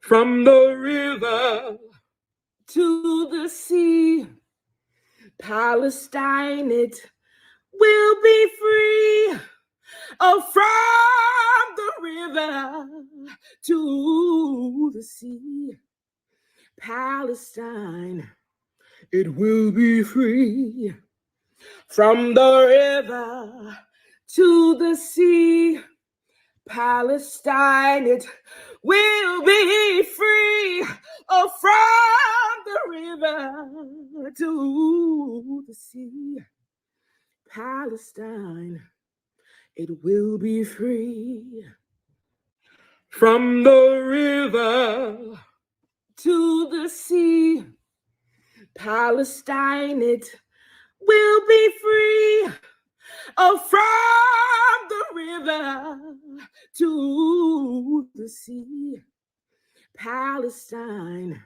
From the river to the sea, Palestine, it will be free. Oh, from the river to the sea, Palestine, it will be free. From the river to the sea, Palestine, it will be free. Oh, from the river to the sea, Palestine, it will be free. From the river to the sea, Palestine, it will be free. Oh, from the river to the sea, Palestine,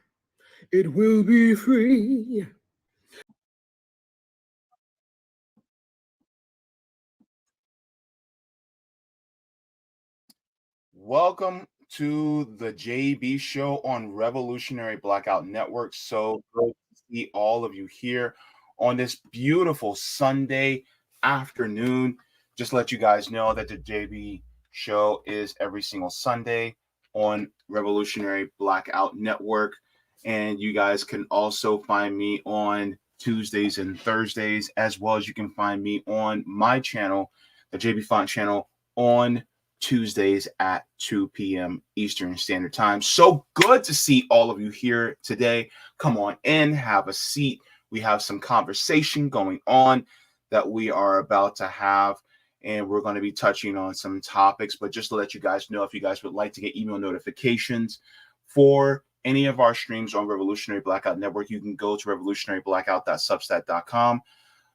it will be free. Welcome to the Jaybe show on Revolutionary Blackout Network. So great to see all of you here on this beautiful Sunday afternoon. Just let you guys know that the JB show is every single Sunday on Revolutionary Blackout Network. And you guys can also find me on Tuesdays and Thursdays, as well as you can find me on my channel, the JB Font channel, on Tuesdays at 2 p.m. Eastern Standard Time. So good to see all of you here today. Come on in, have a seat. We have some conversation going on that we are about to have, and we're going to be touching on some topics. But just to let you guys know, if you guys would like to get email notifications for any of our streams on Revolutionary Blackout Network, you can go to revolutionaryblackout.substack.com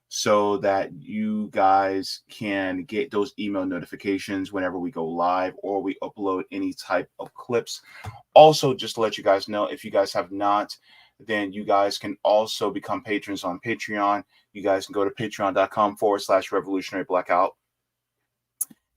so that you guys can get those email notifications whenever we go live or we upload any type of clips. Also, just to let you guys know, if you guys have not, then you guys can also become patrons on Patreon. You guys can go to patreon.com/revolutionary blackout.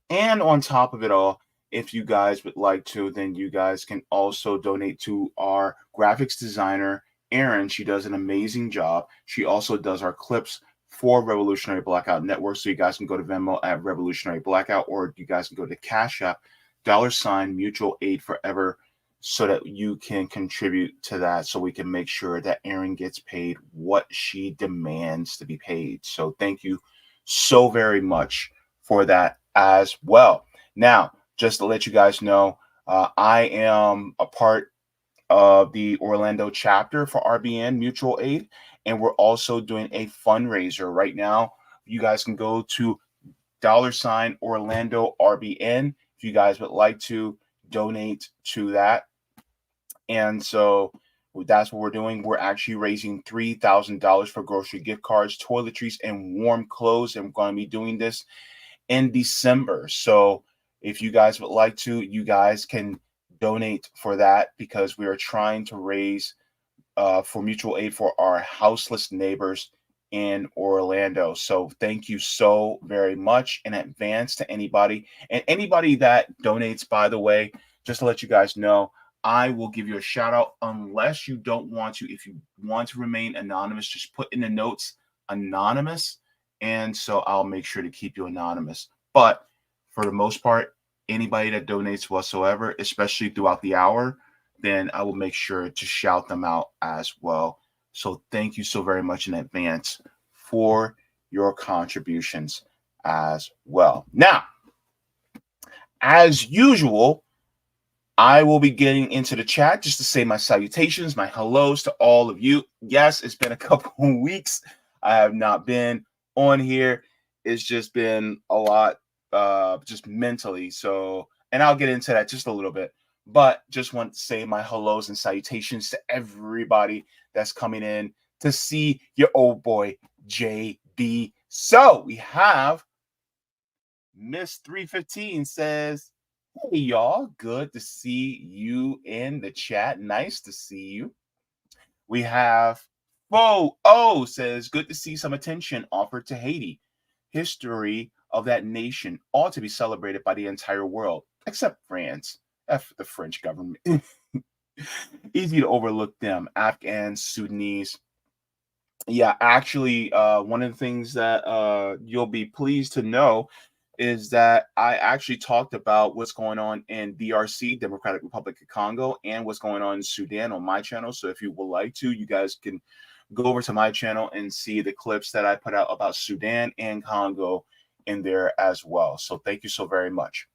And on top of it all, if you guys would like to, then you guys can also donate to our graphics designer, Erin. She does an amazing job. She also does our clips for Revolutionary Blackout Network. So you guys can go to Venmo at Revolutionary Blackout, or you guys can go to Cash App, $Mutual Aid Forever, so that you can contribute to that, so we can make sure that Erin gets paid what she demands to be paid. So thank you so very much for that as well. Now, just to let you guys know, I am a part of the Orlando chapter for RBN Mutual Aid, and we're also doing a fundraiser right now. You guys can go to $Orlando RBN if you guys would like to donate to that. And so that's what we're doing. We're actually raising $3,000 for grocery gift cards, toiletries, and warm clothes. And we're going to be doing this in December. So if you guys would like to, you guys can donate for that, because we are trying to raise for mutual aid for our houseless neighbors in Orlando. So thank you so very much in advance to anybody. And anybody that donates, by the way, just to let you guys know, I will give you a shout out unless you don't want to. If you want to remain anonymous, just put in the notes anonymous, and so I'll make sure to keep you anonymous. But for the most part, anybody that donates whatsoever, especially throughout the hour, then I will make sure to shout them out as well. So thank you so very much in advance for your contributions as well. Now, as usual, I will be getting into the chat just to say my salutations, my hellos to all of you. Yes, it's been a couple of weeks. I have not been on here. It's just been a lot, just mentally. So, and I'll get into that just a little bit. But just want to say my hellos and salutations to everybody that's coming in to see your old boy, JB. So we have Miss 315 says, hey, y'all, good to see you in the chat. Nice to see you. We have O says, good to see some attention offered to Haiti. History of that nation ought to be celebrated by the entire world, except France. F the French government. Easy to overlook them. Afghans, Sudanese. Yeah, actually, one of the things that you'll be pleased to know is that I actually talked about what's going on in DRC, Democratic Republic of Congo, and what's going on in Sudan on my channel. So if you would like to, you guys can go over to my channel and see the clips that I put out about Sudan and Congo in there as well. So thank you so very much.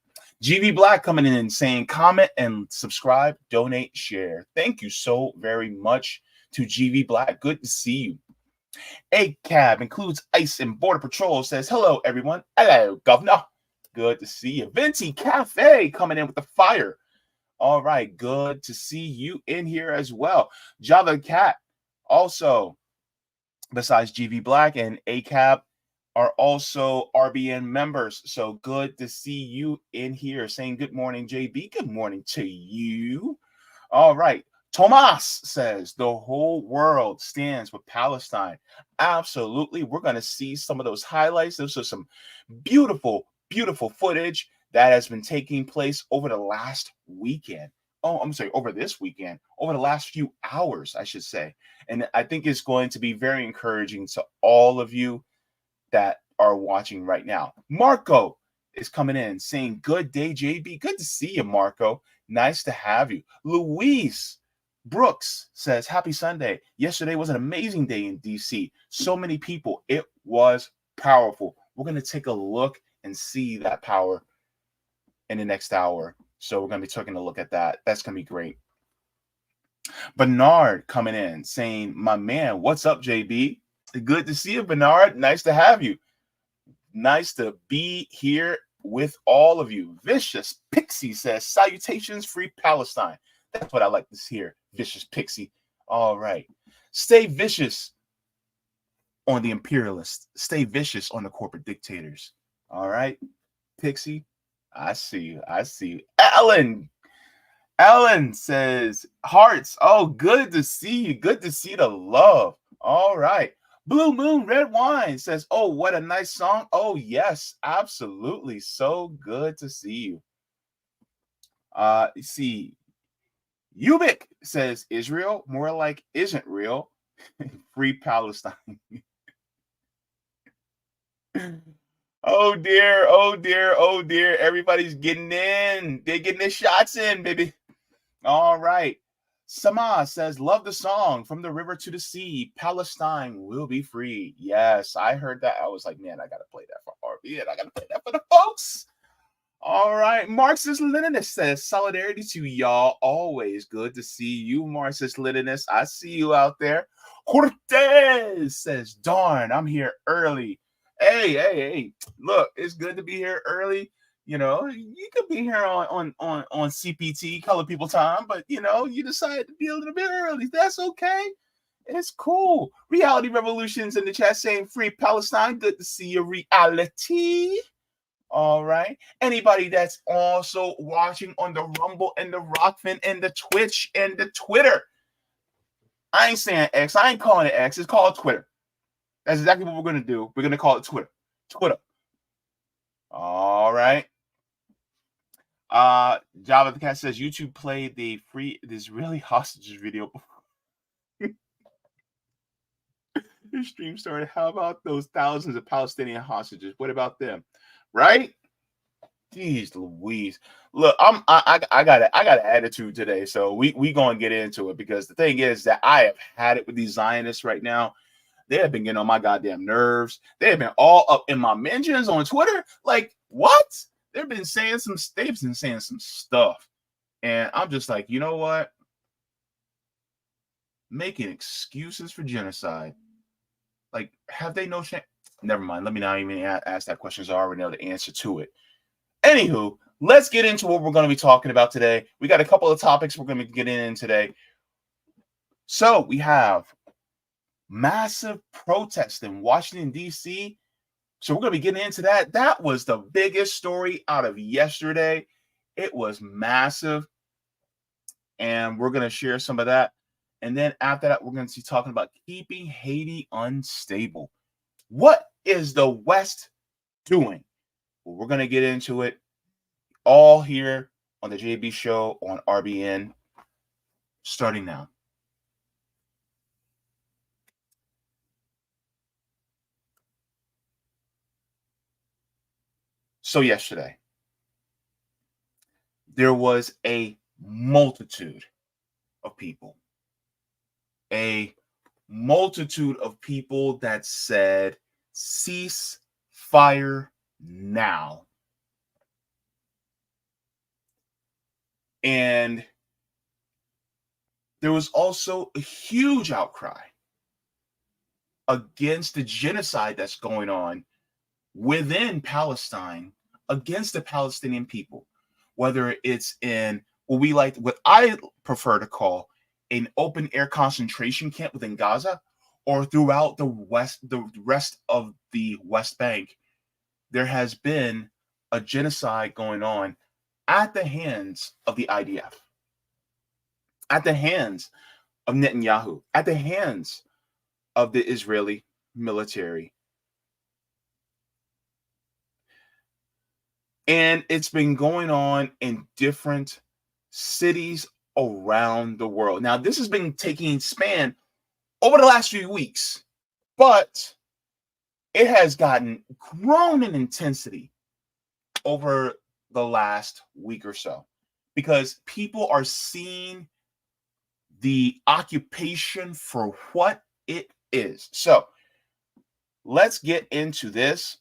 GV Black coming in and saying comment and subscribe, donate, share. Thank you so very much to GV Black. Good to see you. A cab includes ICE and Border Patrol says, hello, everyone. Hello, Governor. Good to see you. Venti Cafe coming in with the fire. All right, good to see you in here as well. Java Cat also, besides GV Black and ACAB, are also RBN members. So good to see you in here. Saying good morning, JB. Good morning to you. All right. Tomas says the whole world stands with Palestine. Absolutely. We're going to see some of those highlights. Those are some beautiful, beautiful footage that has been taking place over the last weekend. Oh, I'm sorry, over this weekend, over the last few hours, I should say. And I think it's going to be very encouraging to all of you that are watching right now. Marco is coming in saying, good day, JB. Good to see you, Marco. Nice to have you. Louise Brooks says, happy Sunday. Yesterday was an amazing day in DC. So many people. It was powerful. We're going to take a look and see that power in the next hour. So we're going to be taking a look at that. That's going to be great. Bernard coming in saying, my man, what's up, JB? Good to see you, Bernard. Nice to have you. Nice to be here with all of you. Vicious Pixie says, salutations, free Palestine. That's what I like to hear. Vicious Pixie. All right. Stay vicious on the imperialists. Stay vicious on the corporate dictators. All right, Pixie. I see you. I see you. Ellen says, hearts. Oh, good to see you. Good to see the love. All right. Blue Moon Red Wine says, oh, what a nice song. Oh, yes, absolutely. So good to see you. See, Ubik says, Israel, more like isn't real. Free Palestine. Oh dear, oh dear, oh dear. Everybody's getting in. They're getting their shots in, baby. All right. Sama says, love the song, From the River to the Sea, Palestine will be free. Yes, I heard that. I was like, man, I got to play that for RB and I got to play that for the folks. All right. Marxist Leninist says, solidarity to y'all. Always good to see you, Marxist Leninist. I see you out there. Cortez says, darn, I'm here early. Hey, look, it's good to be here early. You know, you could be here on CPT, Color People Time, but, you know, you decided to be a little bit early. That's okay. It's cool. Reality Revolutions in the chat saying, free Palestine. Good to see your reality. All right. Anybody that's also watching on the Rumble and the Rockfin and the Twitch and the Twitter. I ain't saying X. I ain't calling it X. It's called Twitter. That's exactly what we're going to do. We're going to call it Twitter. Twitter. All right. Java the Cat says YouTube played the free Israeli hostages video before the stream started. How about those thousands of Palestinian hostages? What about them? Right? Jeez Louise. Look, I got an attitude today, so we gonna get into it because the thing is that I have had it with these Zionists right now. They have been getting on my goddamn nerves. They have been all up in my mentions on Twitter. Like, what? They've been saying some stuff. And I'm just like, you know what? Making excuses for genocide. Like, have they no shame? Never mind. Let me not even ask that question. I already know the answer to it. Anywho, let's get into what we're going to be talking about today. We got a couple of topics we're going to be getting in today. So we have massive protest in Washington, D.C. So we're going to be getting into that. That was the biggest story out of yesterday. It was massive. And we're going to share some of that. And then after that, we're going to be talking about keeping Haiti unstable. What is the West doing? Well, we're going to get into it all here on the JB Show on RBN. starting now. So yesterday, there was a multitude of people, a multitude of people that said, cease fire now. And there was also a huge outcry against the genocide that's going on within Palestine against the Palestinian people, whether it's in what I prefer to call an open air concentration camp within Gaza, or throughout the rest of the West Bank. There has been a genocide going on at the hands of the IDF, at the hands of Netanyahu, at the hands of the Israeli military. And it's been going on in different cities around the world. Now, this has been taking span over the last few weeks, but it has grown in intensity over the last week or so, because people are seeing the occupation for what it is. So let's get into this.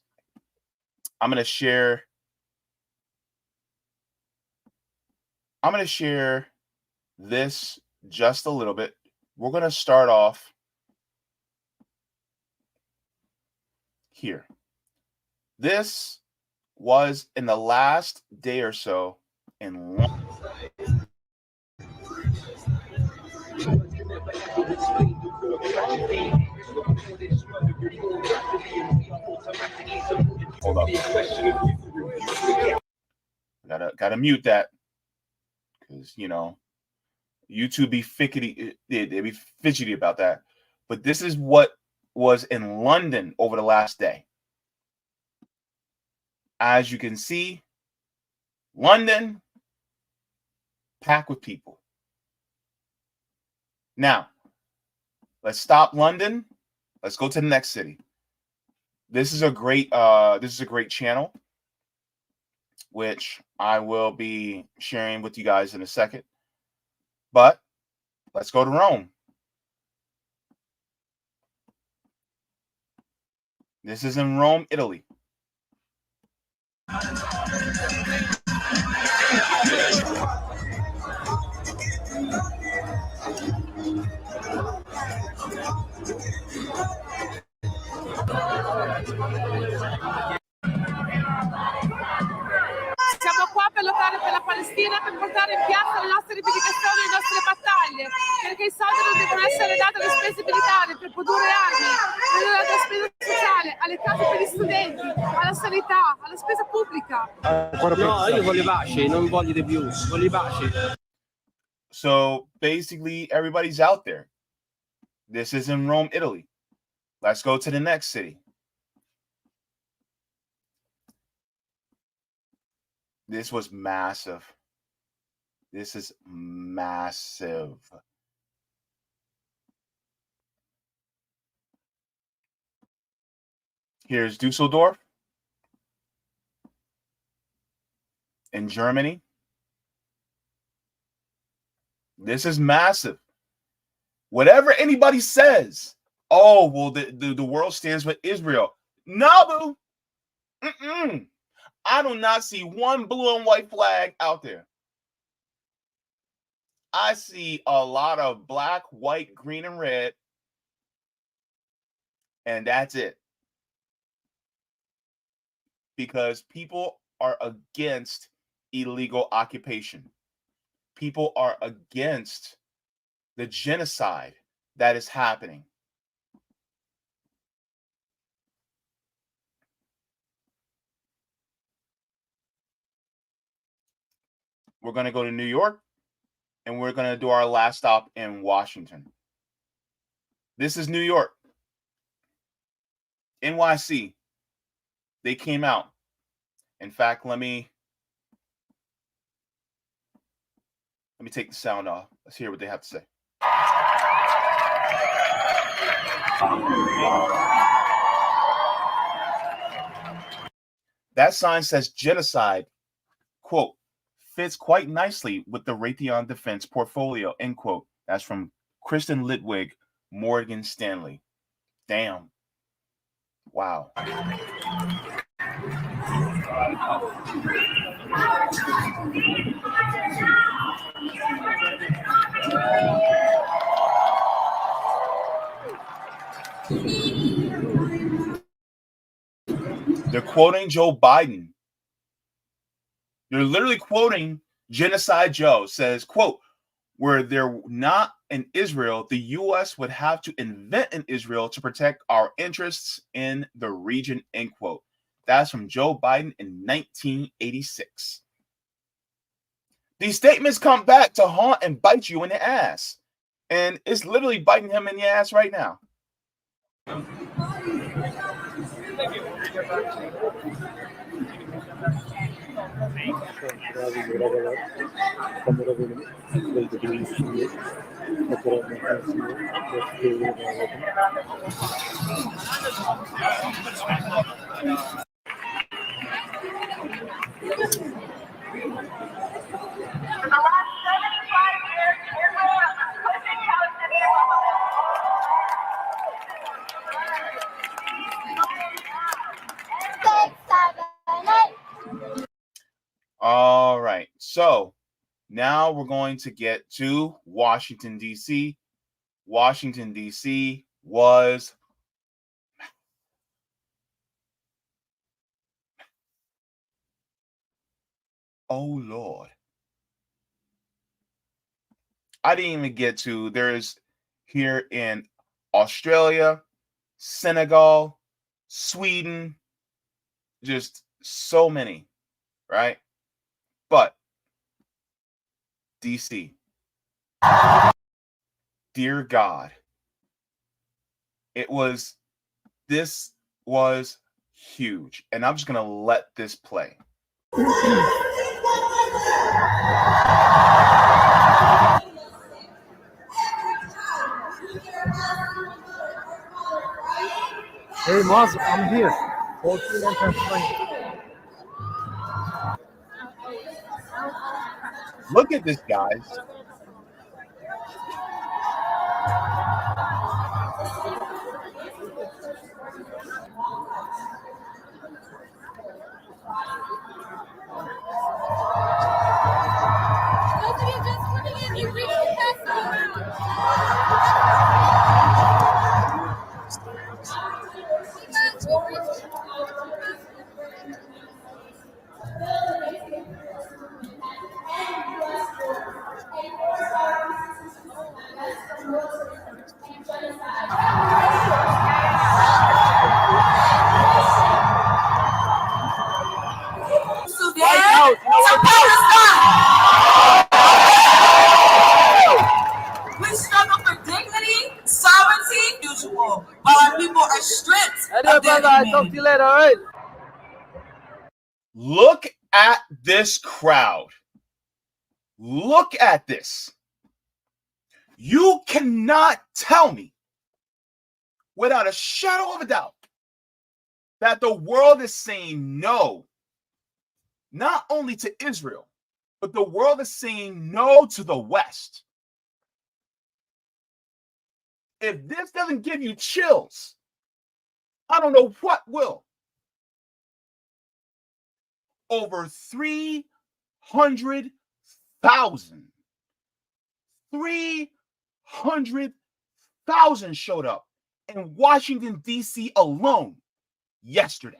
I'm going to share this just a little bit. We're going to start off here. This was in the last day or so in Hold up. Gotta mute that, because YouTube be they be fidgety about that. But this is what was in London over the last day. As you can see, London packed with people. Now, let's stop London. Let's go to the next city. This is a great channel, which I will be sharing with you guys in a second. But let's go to Rome. This is in Rome, Italy. Siamo qua per lottare per la Palestina, per portare in piazza le nostre rivendicazioni e le nostre battaglie, perché i soldi non devono essere dati alle spese militari per produrre armi, per la spesa sociale, alle case per gli studenti, alla sanità, alla spesa pubblica. No, io voglio pace, non voglio di più, voglio pace. So basically, everybody's out there. This is in Rome, Italy. Let's go to the next city. This was massive. This is massive. Here's Dusseldorf in Germany. This is massive. Whatever anybody says, oh, well, the world stands with Israel. No, boo. I do not see one blue and white flag out there. I see a lot of black, white, green, and red. And that's it. Because people are against illegal occupation. People are against the genocide that is happening. We're going to go to New York, and we're going to do our last stop in Washington. This is New York. NYC. They came out. In fact, let me take the sound off. Let's hear what they have to say. That sign says genocide, quote, fits quite nicely with the Raytheon Defense portfolio, end quote. That's from Kristen Litwig, Morgan Stanley. Damn. Wow. They're quoting Joe Biden. They're literally quoting Genocide Joe. Says, quote, were there not in Israel, the U.S. would have to invent in Israel to protect our interests in the region, end quote. That's from Joe Biden in 1986. These statements come back to haunt and bite you in the ass. And it's literally biting him in the ass right now. All right. So now we're going to get to Washington, D.C. Washington, D.C. was oh, Lord. I didn't even get to, there's here in Australia, Senegal, Sweden, just so many, right? But DC, dear God, this was huge. And I'm just going to let this play. Hey, Maz, I'm here. 14 and Pennsylvania. Look at this, guys. We struggle for dignity, sovereignty, usual, while our people are stripped of their I'll talk to you later, all right? Look at this crowd. Look at this. You cannot tell me without a shadow of a doubt that the world is saying no, not only to Israel, but the world is saying no to the West. If this doesn't give you chills, I don't know what will. Over 300,000 showed up in Washington, D.C. alone yesterday.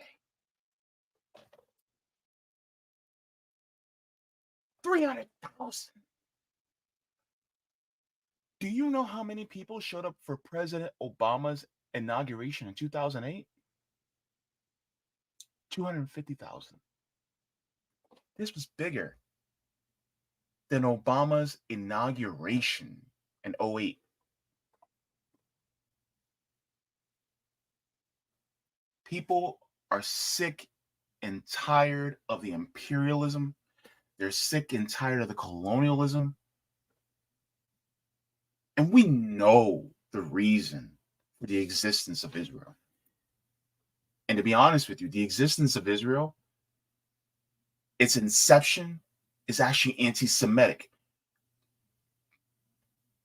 300,000. Do you know how many people showed up for President Obama's inauguration in 2008? 250,000. This was bigger than Obama's inauguration in 2008. People are sick and tired of the imperialism. They're sick and tired of the colonialism. And we know the reason for the existence of Israel. And to be honest with you, the existence of Israel, its inception is actually anti-Semitic.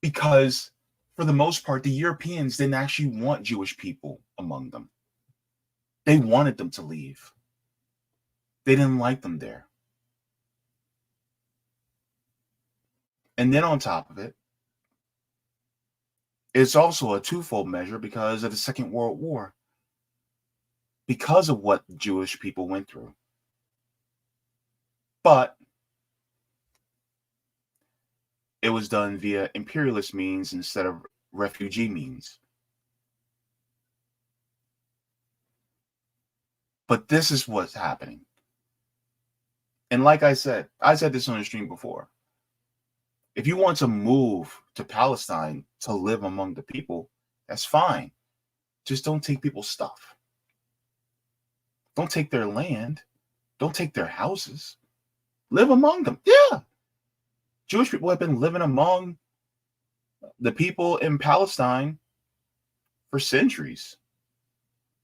Because for the most part, the Europeans didn't actually want Jewish people among them. They wanted them to leave. They didn't like them there. And then on top of it, it's also a twofold measure because of the Second World War. Because of what Jewish people went through. But it was done via imperialist means instead of refugee means. But this is what's happening. And like I said this on the stream before. If you want to move to Palestine to live among the people, that's fine. Just don't take people's stuff. Don't take their land. Don't take their houses. Live among them. Yeah. Jewish people have been living among the people in Palestine for centuries.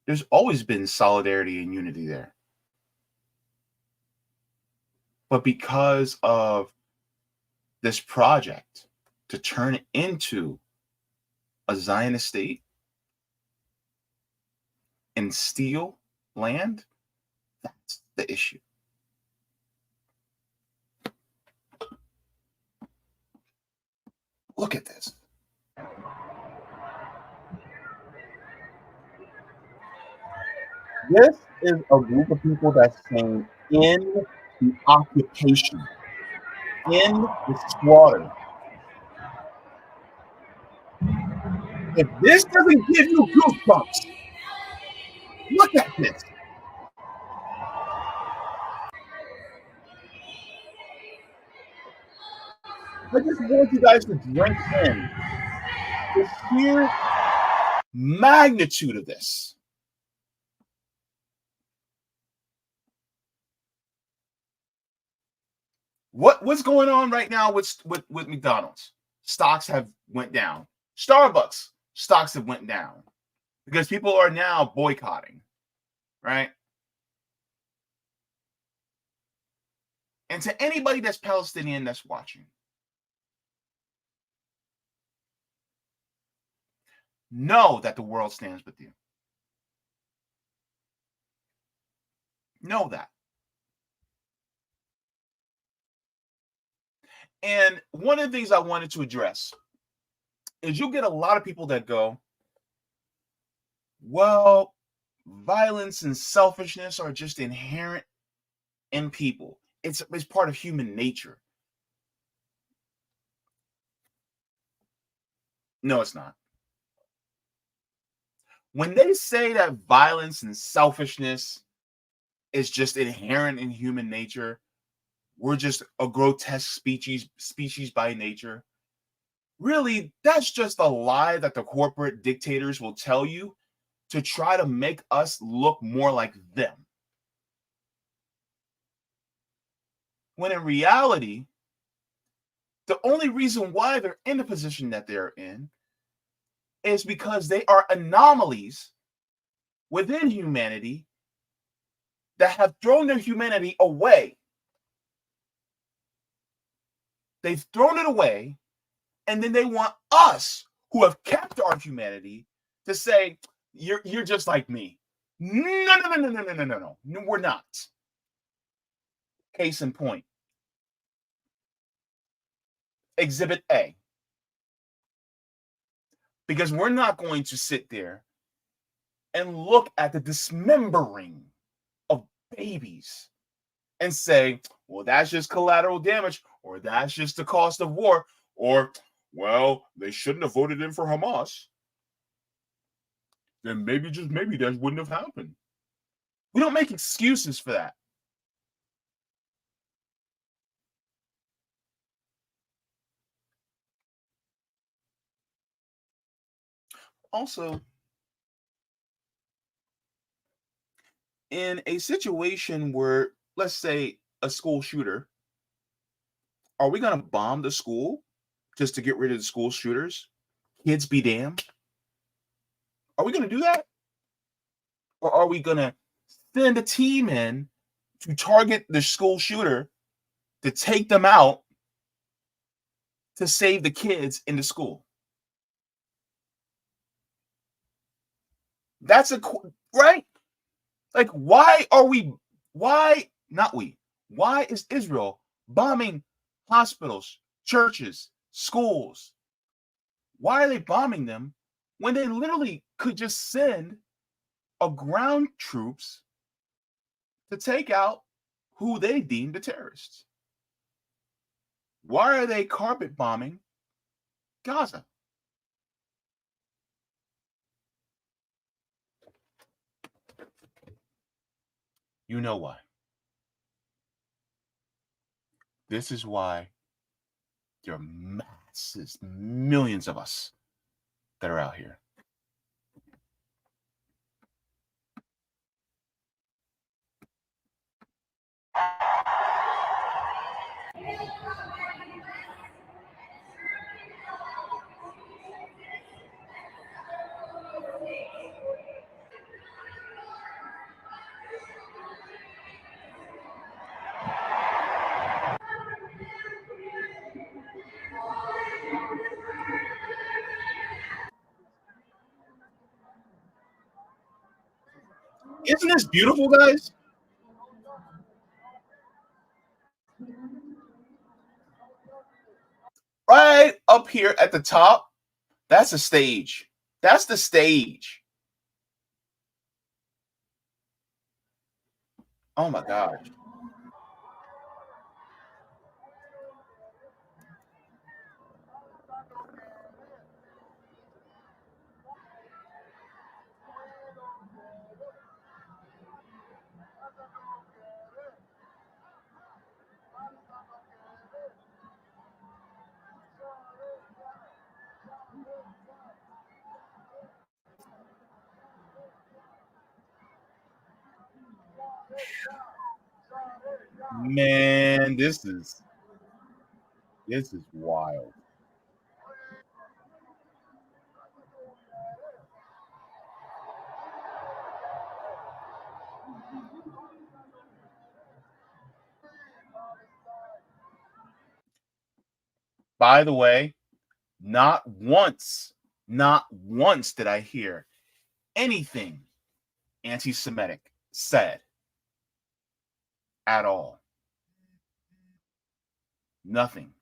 There's always been solidarity and unity there. But because of this project to turn it into a Zionist state and steal land, that's the issue. Look at this. This is a group of people that's saying in the occupation, in the slaughter. If this doesn't give you goosebumps, look at this. I just want you guys to drink in the sheer magnitude of this. What's going on right now with McDonald's? Stocks have went down. Starbucks stocks have went down because people are now boycotting, right? And to anybody that's Palestinian that's watching, know that the world stands with you. Know that. And one of the things I wanted to address is you'll get a lot of people that go, well, violence and selfishness are just inherent in people. It's part of human nature. No, it's not. When they say that violence and selfishness is just inherent in human nature, we're just a grotesque species by nature. Really, that's just a lie that the corporate dictators will tell you to try to make us look more like them. When in reality, the only reason why they're in the position that they're in is because they are anomalies within humanity that have thrown their humanity away. They've thrown it away, and then they want us, who have kept our humanity, to say, you're just like me. No, we're not. Case in point. Exhibit A. Because we're not going to sit there and look at the dismembering of babies and say, well, that's just collateral damage, or that's just the cost of war, or, well, they shouldn't have voted in for Hamas. Then maybe, just maybe, that wouldn't have happened. We don't make excuses for that. Also, in a situation where, let's say, a school shooter, are we going to bomb the school just to get rid of the school shooters? kids be damned? Are we going to do that? Or are we going to send a team in to target the school shooter, to take them out, to save the kids in the school? That's right? Like, why is Israel bombing hospitals, churches, schools? Why are they bombing them when they literally could just send a ground troops to take out who they deem the terrorists? Why are they carpet bombing Gaza? You know why. This is why there are masses, millions of us that are out here. Isn't this beautiful, guys? Right up here at the top, that's a stage. That's the stage. Oh my gosh. Man, this is wild. By the way, not once did I hear anything anti-Semitic said at all. Nothing.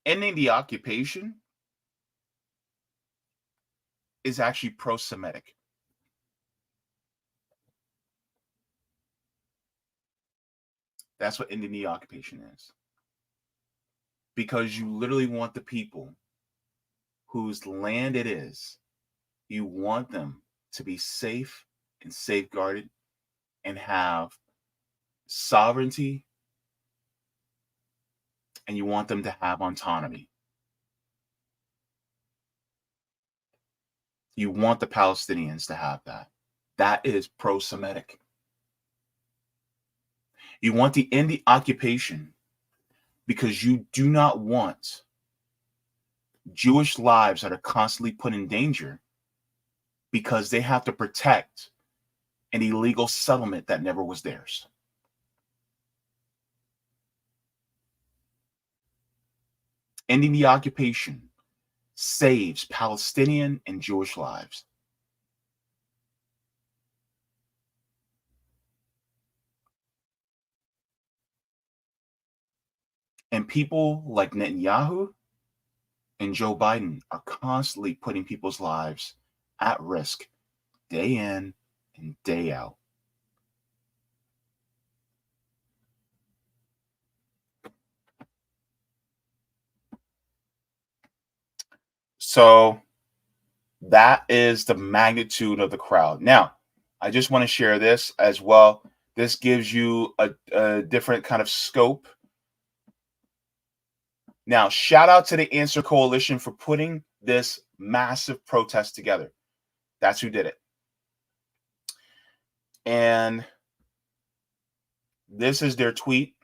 Ending the occupation is actually pro-Semitic. That's what ending the occupation is. Because you literally want the people whose land it is, you want them to be safe and safeguarded and have sovereignty, and you want them to have autonomy. You want the Palestinians to have that. That is pro-Semitic. You want to end the occupation because you do not want Jewish lives that are constantly put in danger because they have to protect an illegal settlement that never was theirs. Ending the occupation saves Palestinian and Jewish lives. And people like Netanyahu and Joe Biden are constantly putting people's lives at risk day in and day out. So that is the magnitude of the crowd. Now, I just want to share this as well. This gives you a different kind of scope. Now, shout out to the Answer Coalition for putting this massive protest together. That's who did it. And this is their tweet.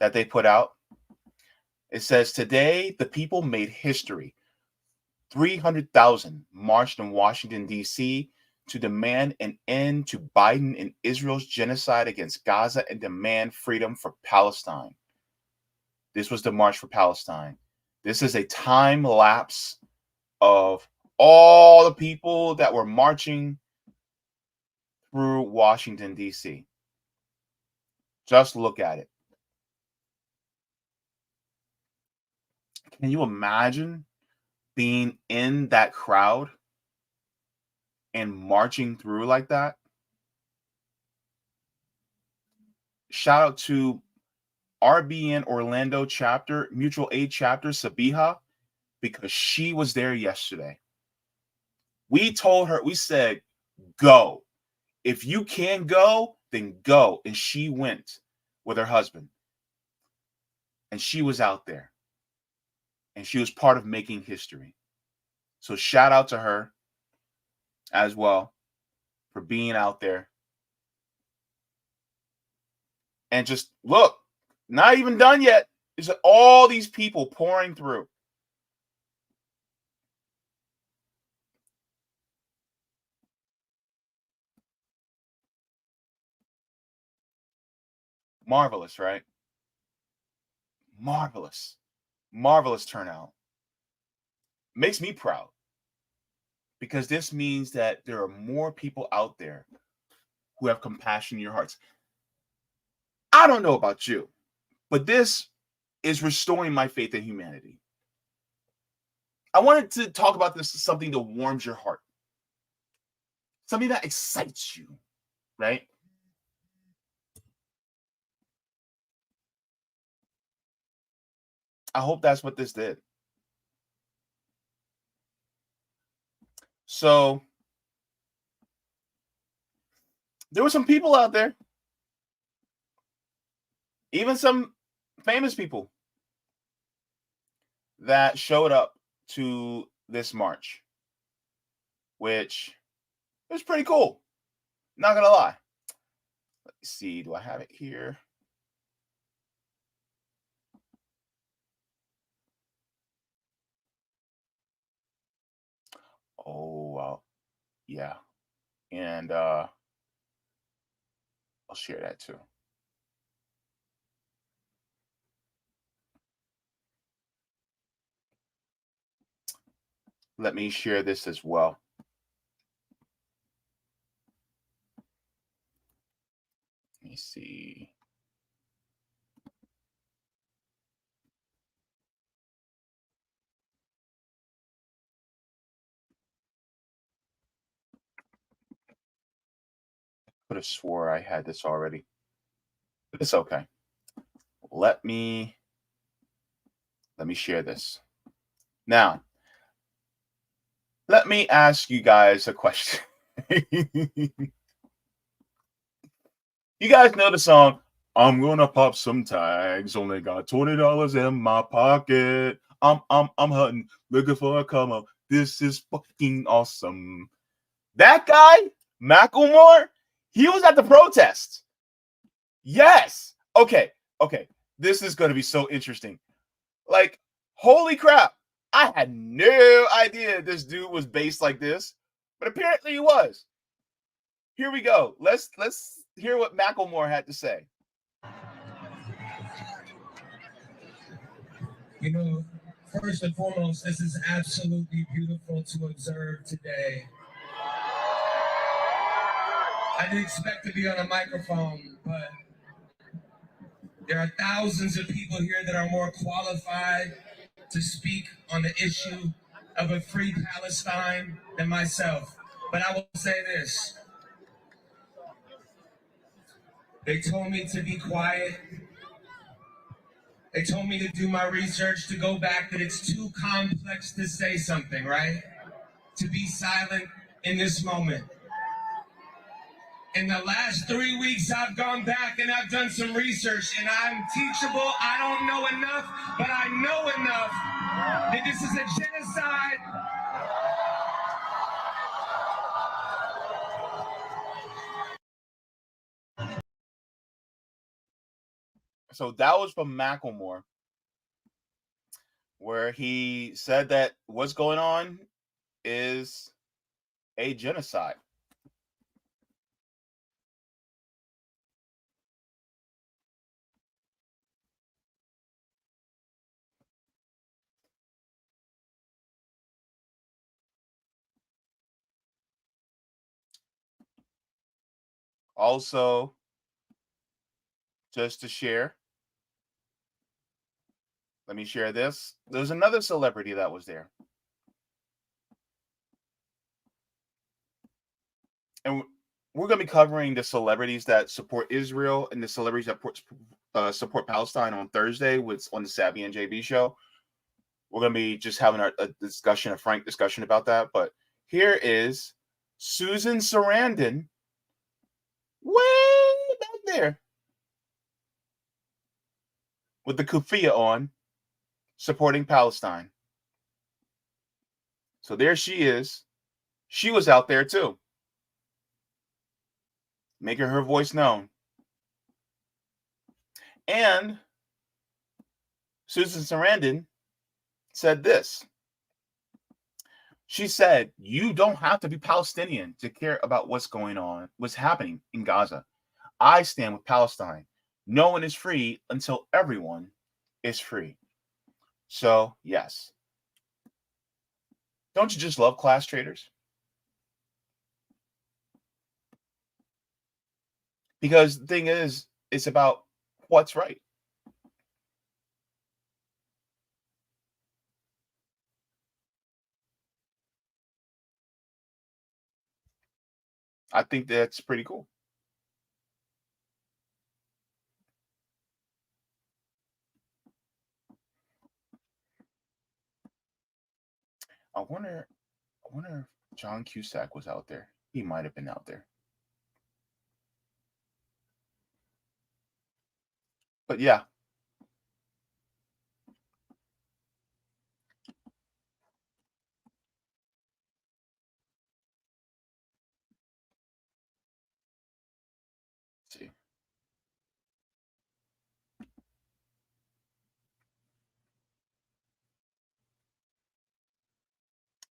that they put out. It says, today the people made history. 300,000 marched in Washington, D.C. to demand an end to Biden and Israel's genocide against Gaza and demand freedom for Palestine. This was the March for Palestine. This is a time lapse of all the people that were marching through Washington, D.C. Just look at it. Can you imagine being in that crowd and marching through like that? Shout out to RBN Orlando chapter, mutual aid chapter, Sabiha, because she was there yesterday. We told her, we said, go. If you can go, then go. And she went with her husband. And she was out there. And she was part of making history. So shout out to her as well for being out there. And just look, not even done yet. It's all these people pouring through. Marvelous, right? Marvelous. Marvelous turnout. Makes me proud. Because this means that there are more people out there who have compassion in your hearts. I don't know about you, but this is restoring my faith in humanity. I wanted to talk about this as something that warms your heart. Something that excites you, right? I hope that's what this did. So there were some people out there, even some famous people, that showed up to this march, which was pretty cool. Not gonna lie. Let me see. Do I have it here? Oh, wow. Yeah. And I'll share that too. Let me share this as well. Let me see. I could have swore I had this already, but it's okay. Let me share this. Now, let me ask you guys a question. You guys know the song, I'm gonna pop some tags, only got $20 in my pocket. I'm hunting, looking for a come up. This is fucking awesome. That guy, Macklemore, he was at the protest. Yes. Okay. This is gonna be so interesting. Like, holy crap. I had no idea this dude was based like this, but apparently he was. Here we go. Let's hear what Macklemore had to say. You know, first and foremost, this is absolutely beautiful to observe today. I didn't expect to be on a microphone, but there are thousands of people here that are more qualified to speak on the issue of a free Palestine than myself. But I will say this. They told me to be quiet. They told me to do my research, to go back, that it's too complex to say something, right? To be silent in this moment. In the last 3 weeks, I've gone back and I've done some research, and I'm teachable. I don't know enough, but I know enough that this is a genocide. So that was from Macklemore, where he said that what's going on is a genocide. Also, just to share, let me share this. There's another celebrity that was there. And we're going to be covering the celebrities that support Israel and the celebrities that support Palestine on Thursday on the Savvy and Jaybe show. We're going to be just having a discussion, a frank discussion about that. But here is Susan Sarandon way back there with the kufiya on, supporting Palestine. So there she is. She was out there too, making her voice known. And Susan Sarandon said this. She said, "You don't have to be Palestinian to care about what's going on, what's happening in Gaza. I stand with Palestine. No one is free until everyone is free." So, yes. Don't you just love class traders? Because the thing is, it's about what's right. I think that's pretty cool. I wonder if John Cusack was out there. He might have been out there. But yeah. Let's see.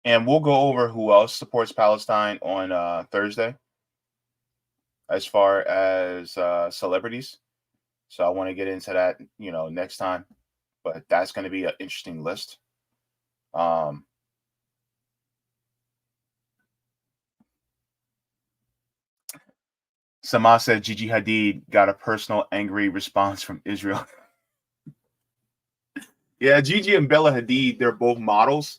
And we'll go over who else supports Palestine on Thursday as far as celebrities. So I want to get into that, next time. But that's going to be an interesting list. Sama said Gigi Hadid got a personal angry response from Israel. Yeah, Gigi and Bella Hadid, they're both models.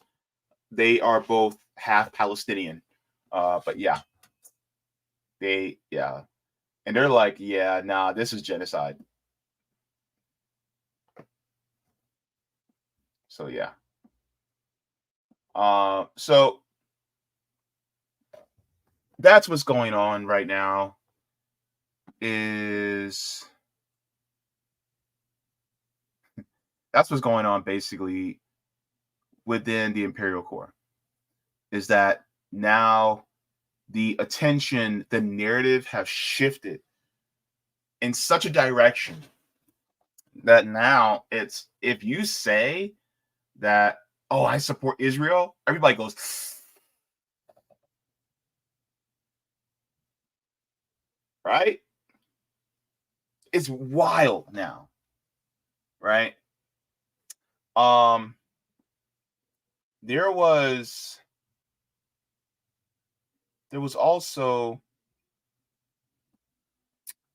They are both half Palestinian. But yeah. And they're like, yeah, nah, this is genocide. So yeah. So that's what's going on right now. That's what's going on basically within the Imperial Corps. Is that now the attention, the narrative have shifted in such a direction that now it's, if you say that, oh, I support Israel, everybody goes, right? It's wild now, right? There was also,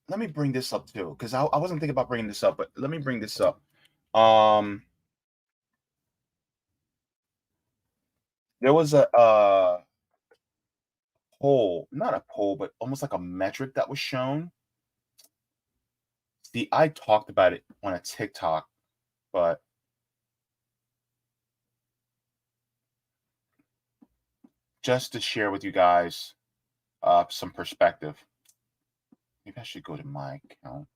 let me bring this up too, because I wasn't thinking about bringing this up, but let me bring this up. There was a poll, not a poll, but almost like a metric that was shown. See, I talked about it on a TikTok, but just to share with you guys some perspective. Maybe I should go to my account.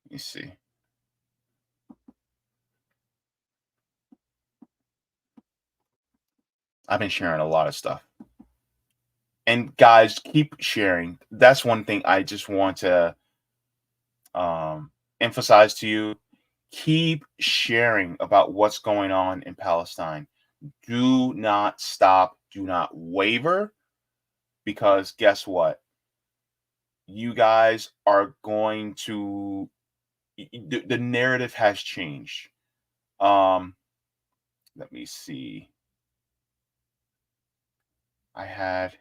Let me see. I've been sharing a lot of stuff. And guys, keep sharing. That's one thing I just want to emphasize to you, keep sharing about what's going on in Palestine. Do not stop. Do not waver, because guess what? You guys are going to, the narrative has changed. Let me see. I had,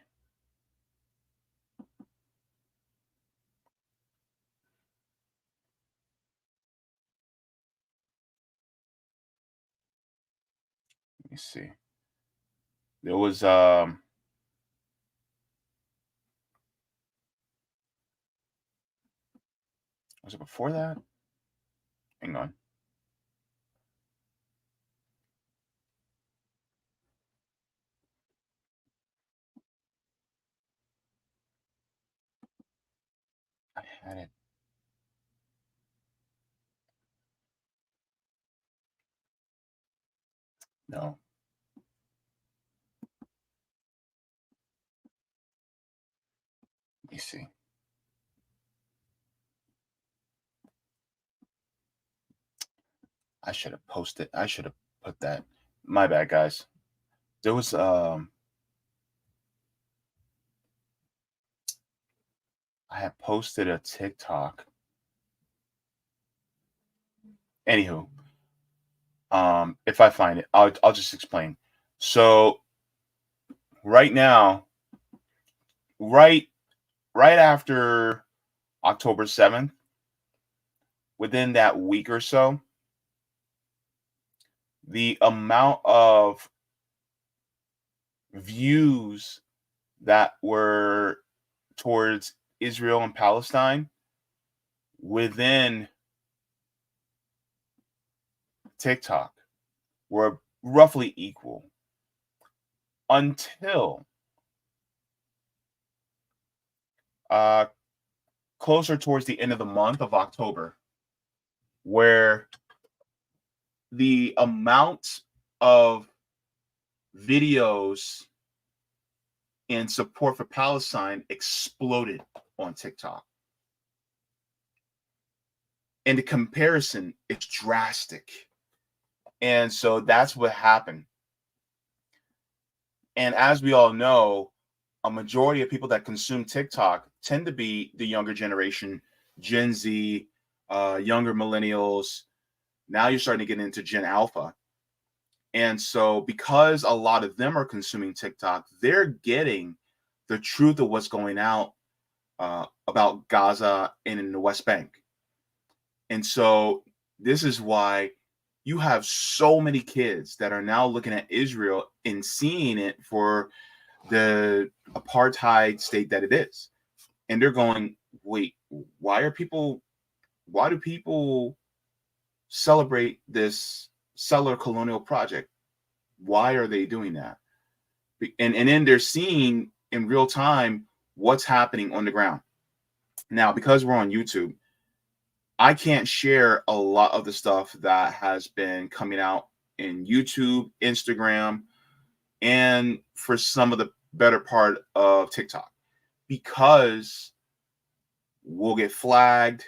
let me see. There was it before that? Hang on. I had it. No. Let me see. I should have posted. I should have put that. My bad, guys. There was I had posted a TikTok. Anywho, if I find it, I'll just explain. So right now, right after October 7th, within that week or so, the amount of views that were towards Israel and Palestine within TikTok were roughly equal until closer towards the end of the month of October, where the amount of videos in support for Palestine exploded on TikTok. And the comparison is drastic. And so that's what happened. And as we all know, a majority of people that consume TikTok tend to be the younger generation, Gen Z, younger millennials. Now you're starting to get into Gen Alpha. And so because a lot of them are consuming TikTok, they're getting the truth of what's going out about Gaza and in the West Bank. And so this is why you have so many kids that are now looking at Israel and seeing it for the apartheid state that it is. And they're going, wait, why do people celebrate this settler colonial project? Why are they doing that? And then they're seeing in real time what's happening on the ground. Now, because we're on YouTube, I can't share a lot of the stuff that has been coming out in YouTube, Instagram, and for some of the better part of TikTok, because we'll get flagged,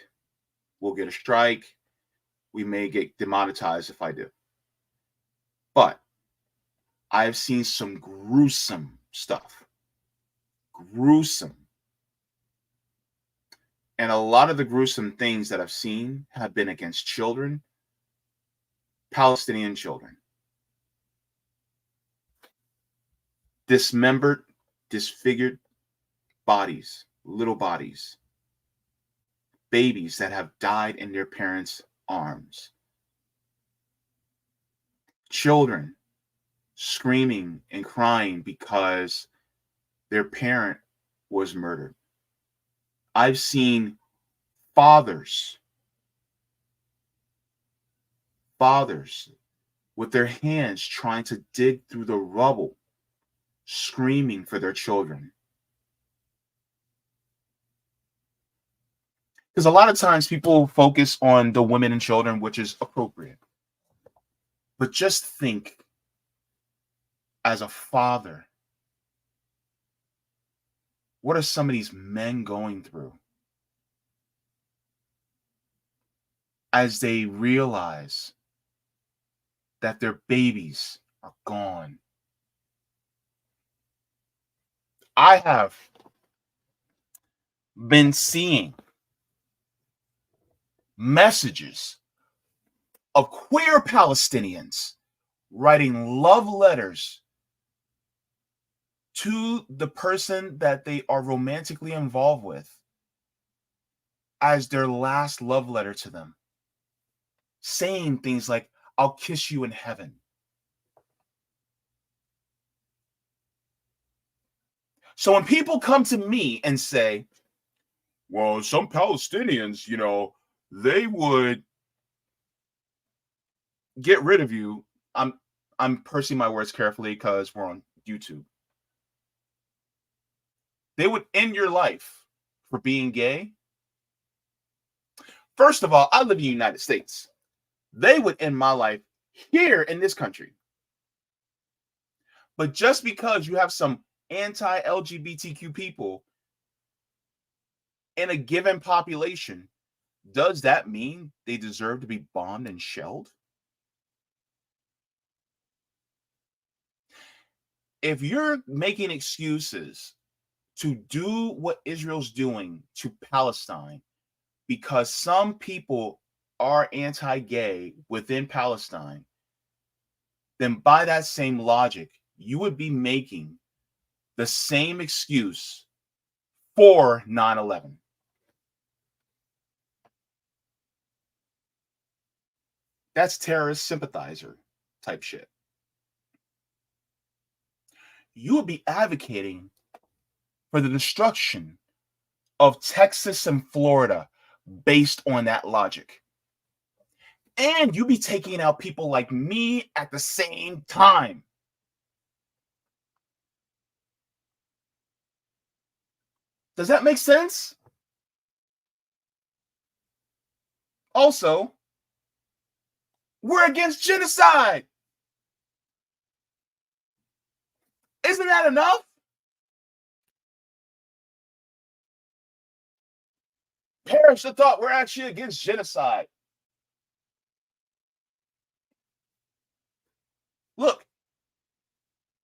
we'll get a strike, we may get demonetized if I do. But I've seen some gruesome stuff. Gruesome. And a lot of the gruesome things that I've seen have been against children, Palestinian children. Dismembered, disfigured bodies, little bodies. Babies that have died in their parents' arms. Children screaming and crying because their parent was murdered. I've seen fathers with their hands trying to dig through the rubble, screaming for their children. Because a lot of times people focus on the women and children, which is appropriate. But just think, as a father, what are some of these men going through? as they realize that their babies are gone. I have been seeing messages of queer Palestinians writing love letters to the person that they are romantically involved with as their last love letter to them, saying things like, "I'll kiss you in heaven." So when people come to me and say, well, some Palestinians, they would get rid of you. I'm pursing my words carefully because we're on YouTube. They would end your life for being gay. First of all, I live in the United States. They would end my life here in this country. But just because you have some anti-LGBTQ people in a given population, does that mean they deserve to be bombed and shelled? If you're making excuses to do what Israel's doing to Palestine because some people are anti-gay within Palestine, then by that same logic, you would be making the same excuse for 9/11. That's terrorist sympathizer type shit. You would be advocating for the destruction of Texas and Florida based on that logic. And you'd be taking out people like me at the same time. Does that make sense? Also, we're against genocide. Isn't that enough? Perish the thought we're actually against genocide. Look,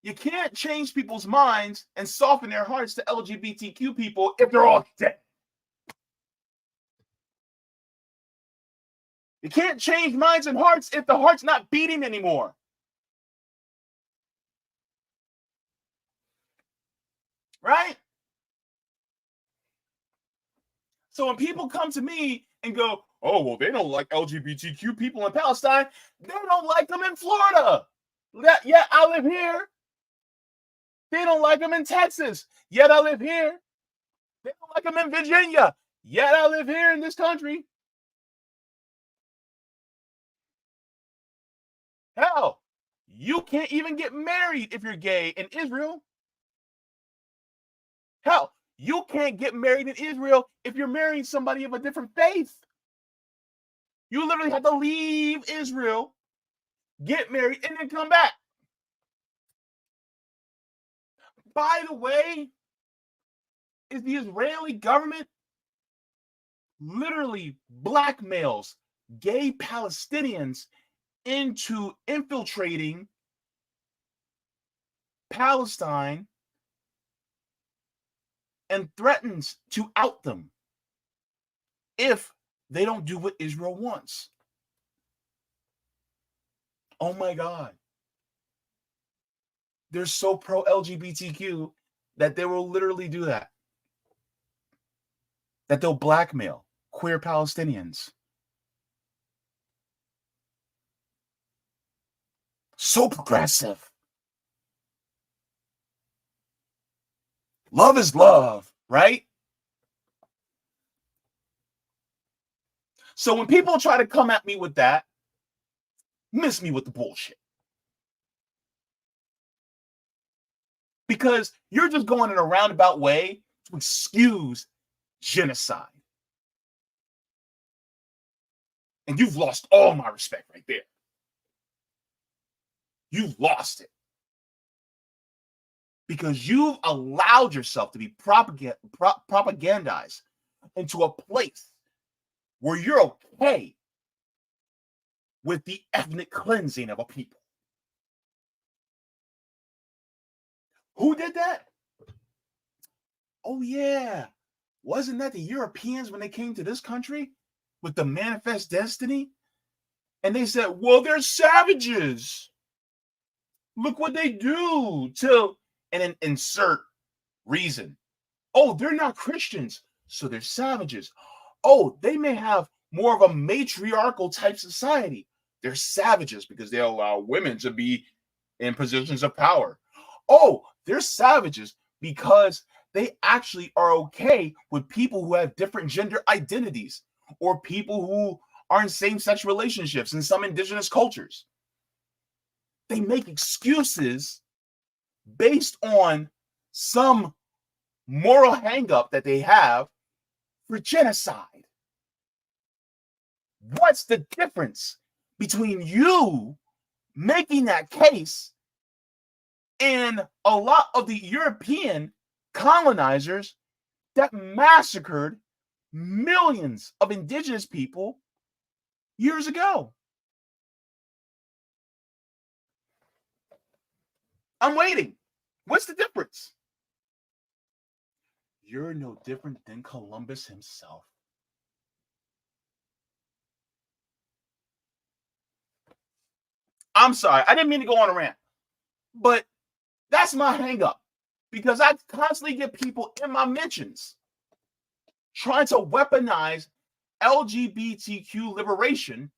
you can't change people's minds and soften their hearts to LGBTQ people if they're all dead. You can't change minds and hearts if the heart's not beating anymore. Right? So when people come to me and go, oh, well, they don't like LGBTQ people in Palestine, they don't like them in Florida. Yet I live here. They don't like them in Texas. Yet I live here. They don't like them in Virginia. Yet I live here in this country. Hell, you can't even get married if you're gay in Israel. Hell, you can't get married in Israel if you're marrying somebody of a different faith. You literally have to leave Israel, get married, and then come back. By the way, is the Israeli government literally blackmails gay Palestinians into infiltrating Palestine and threatens to out them if they don't do what Israel wants. Oh my God. They're so pro-LGBTQ that they will literally do that. That they'll blackmail queer Palestinians. So progressive. Love is love, right? So when people try to come at me with that, miss me with the bullshit. Because you're just going in a roundabout way to excuse genocide. And you've lost all my respect right there. You've lost it. Because you've allowed yourself to be propagandized into a place where you're okay with the ethnic cleansing of a people. Who did that? Oh, yeah. Wasn't that the Europeans when they came to this country with the manifest destiny? And they said, well, they're savages. Look what they do and then insert reason. Oh, they're not Christians, so they're savages. Oh, they may have more of a matriarchal type society. They're savages because they allow women to be in positions of power. Oh, they're savages because they actually are okay with people who have different gender identities or people who are in same-sex relationships in some indigenous cultures. They make excuses based on some moral hang-up that they have for genocide. What's the difference between you making that case and a lot of the European colonizers that massacred millions of indigenous people years ago? I'm waiting. What's the difference? You're no different than Columbus himself. I'm sorry, I didn't mean to go on a rant, but that's my hang up because I constantly get people in my mentions trying to weaponize LGBTQ liberation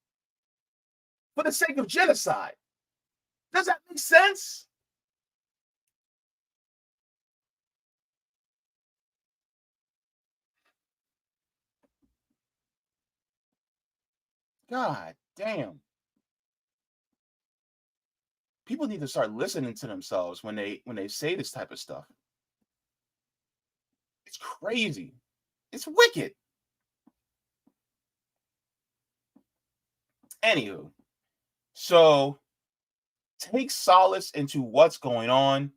for the sake of genocide. Does that make sense? God damn. People need to start listening to themselves when they say this type of stuff. It's crazy. It's wicked. Anywho, so take solace into what's going on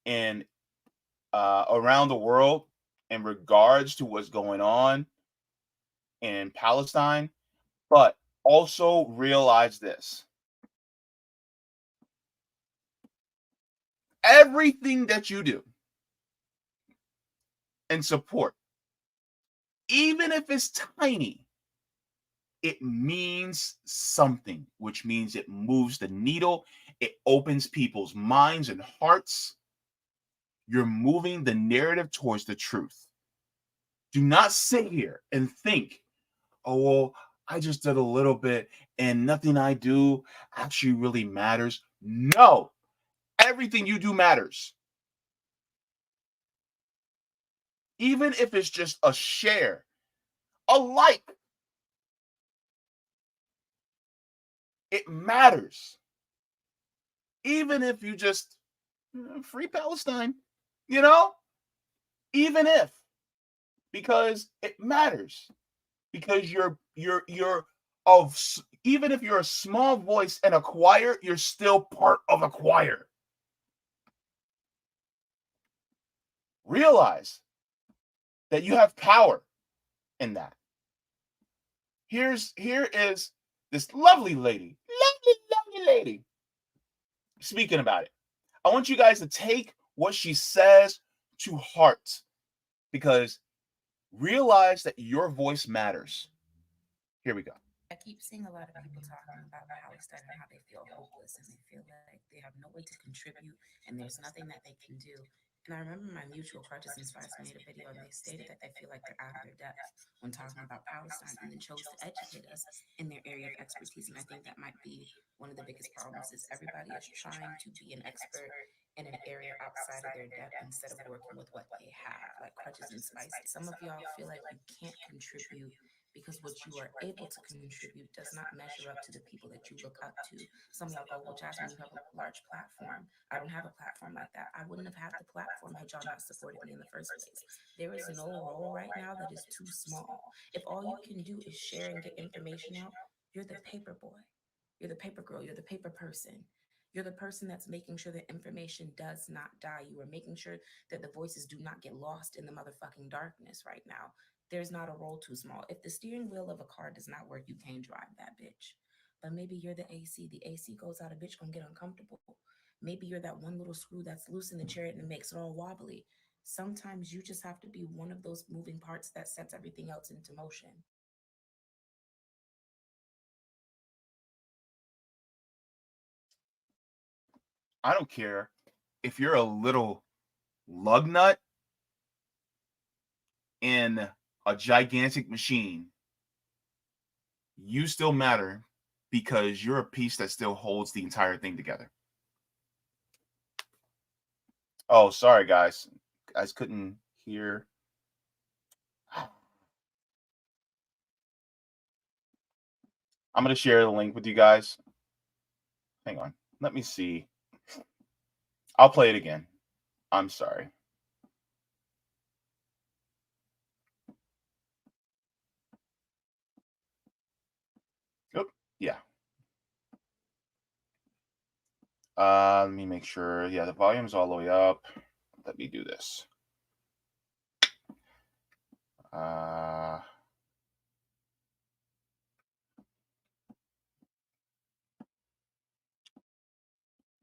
in around the world in regards to what's going on in Palestine, but also realize this. Everything that you do and support, even if it's tiny, it means something, which means it moves the needle. It opens people's minds and hearts. You're moving the narrative towards the truth. Do not sit here and think, oh, well, I just did a little bit and nothing I do actually really matters. No, everything you do matters. Even if it's just a share, a like, it matters. Even if you just free Palestine, even if, because it matters, because you're of, even if you're a small voice in a choir, you're still part of a choir. Realize that you have power in that. Here is this lovely lady, lovely lady, speaking about it. I want you guys to take what she says to heart, because realize that your voice matters. Here we go. I keep seeing a lot of people talking about Palestine and how they feel hopeless and they feel like they have no way to contribute and there's nothing that they can do. And I remember my mutual crutches and spice made a video and they stated that they feel like they're out of their depth when talking about Palestine and then chose to educate us in their area of expertise. And I think that might be one of the biggest problems is everybody is trying to be an expert in an area outside of their depth instead of working with what they have, like crutches and spice. Some of y'all feel like you can't contribute because what you are able to contribute does not measure up to the people that you look up to. Some of y'all go, well, Jasmine, you have a large platform. I don't have a platform like that. I wouldn't have had the platform had y'all not supported me in the first place. There is no role right now that is too small. If all you can do is share and get information out, you're the paper boy. You're the paper girl. You're the paper person. You're the person that's making sure that information does not die. You are making sure that the voices do not get lost in the motherfucking darkness right now. There's not a role too small. If the steering wheel of a car does not work, you can't drive that bitch. But maybe you're the AC. The AC goes out, a bitch gonna get uncomfortable. Maybe you're that one little screw that's loose in the chariot and it makes it all wobbly. Sometimes you just have to be one of those moving parts that sets everything else into motion. I don't care if you're a little lug nut in a gigantic machine, you still matter because you're a piece that still holds the entire thing together. Oh, sorry, guys. Guys couldn't hear. I'm going to share the link with you guys. Hang on. Let me see. I'll play it again. I'm sorry. Oh, yeah. Let me make sure. Yeah, the volume's all the way up. Let me do this. Let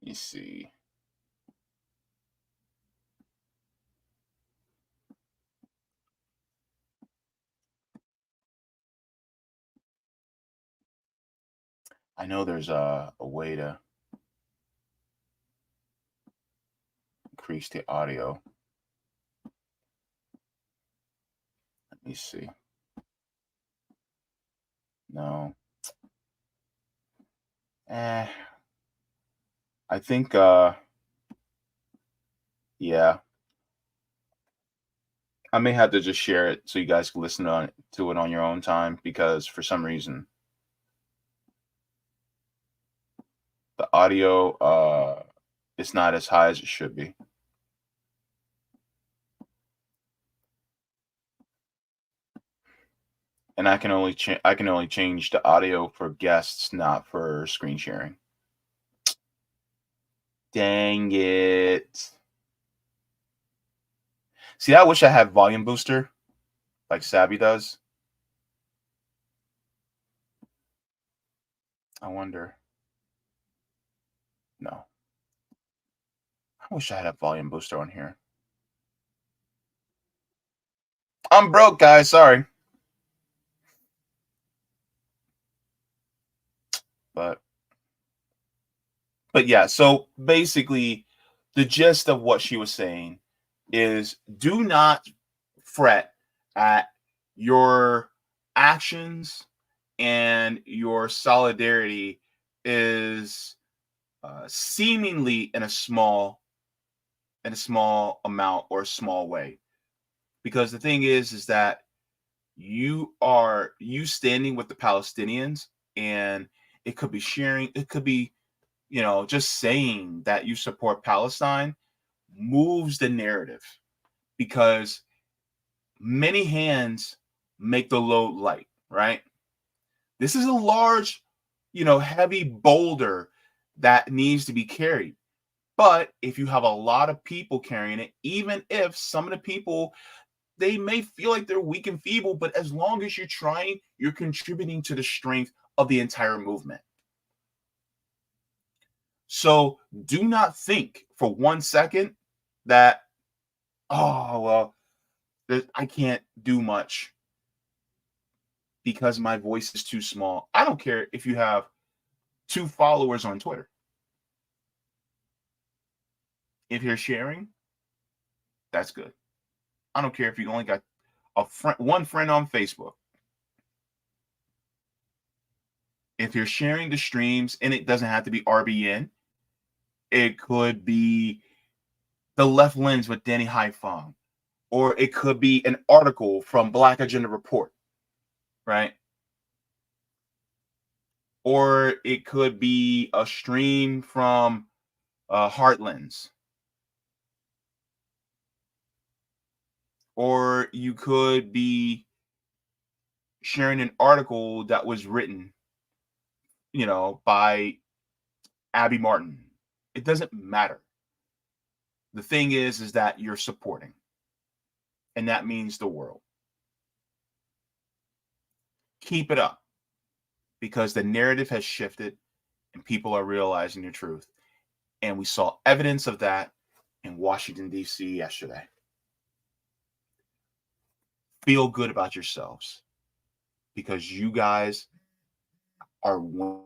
me see. I know there's a way to increase the audio. Let me see. No. I think yeah. I may have to just share it so you guys can listen to it on your own time, because for some reason the audio is not as high as it should be. And I can only change the audio for guests, not for screen sharing. Dang it. See, I wish I had volume booster like Sabby does. I wonder. No. I wish I had a volume booster on here. I'm broke, guys. Sorry. But yeah, so basically the gist of what she was saying is, do not fret at your actions, and your solidarity is seemingly in a small amount or a small way. Because the thing is that you standing with the Palestinians, and it could be sharing, it could be, just saying that you support Palestine moves the narrative, because many hands make the load light, right? This is a large, heavy boulder that needs to be carried. But if you have a lot of people carrying it, even if some of the people, they may feel like they're weak and feeble, but as long as you're trying, you're contributing to the strength of the entire movement. So do not think for 1 second that, oh, well, I can't do much because my voice is too small. I don't care if you have 2 followers on Twitter. If you're sharing, that's good. I don't care if you only got one friend on Facebook. If you're sharing the streams, and it doesn't have to be RBN, it could be the Left Lens with Danny Haifong, or it could be an article from Black Agenda Report, right? Or it could be a stream from Heartlands. Or you could be sharing an article that was written, by Abby Martin. It doesn't matter. The thing is that you're supporting. And that means the world. Keep it up. because the narrative has shifted and people are realizing the truth. And we saw evidence of that in Washington, D.C. yesterday. Feel good about yourselves because you guys are winning.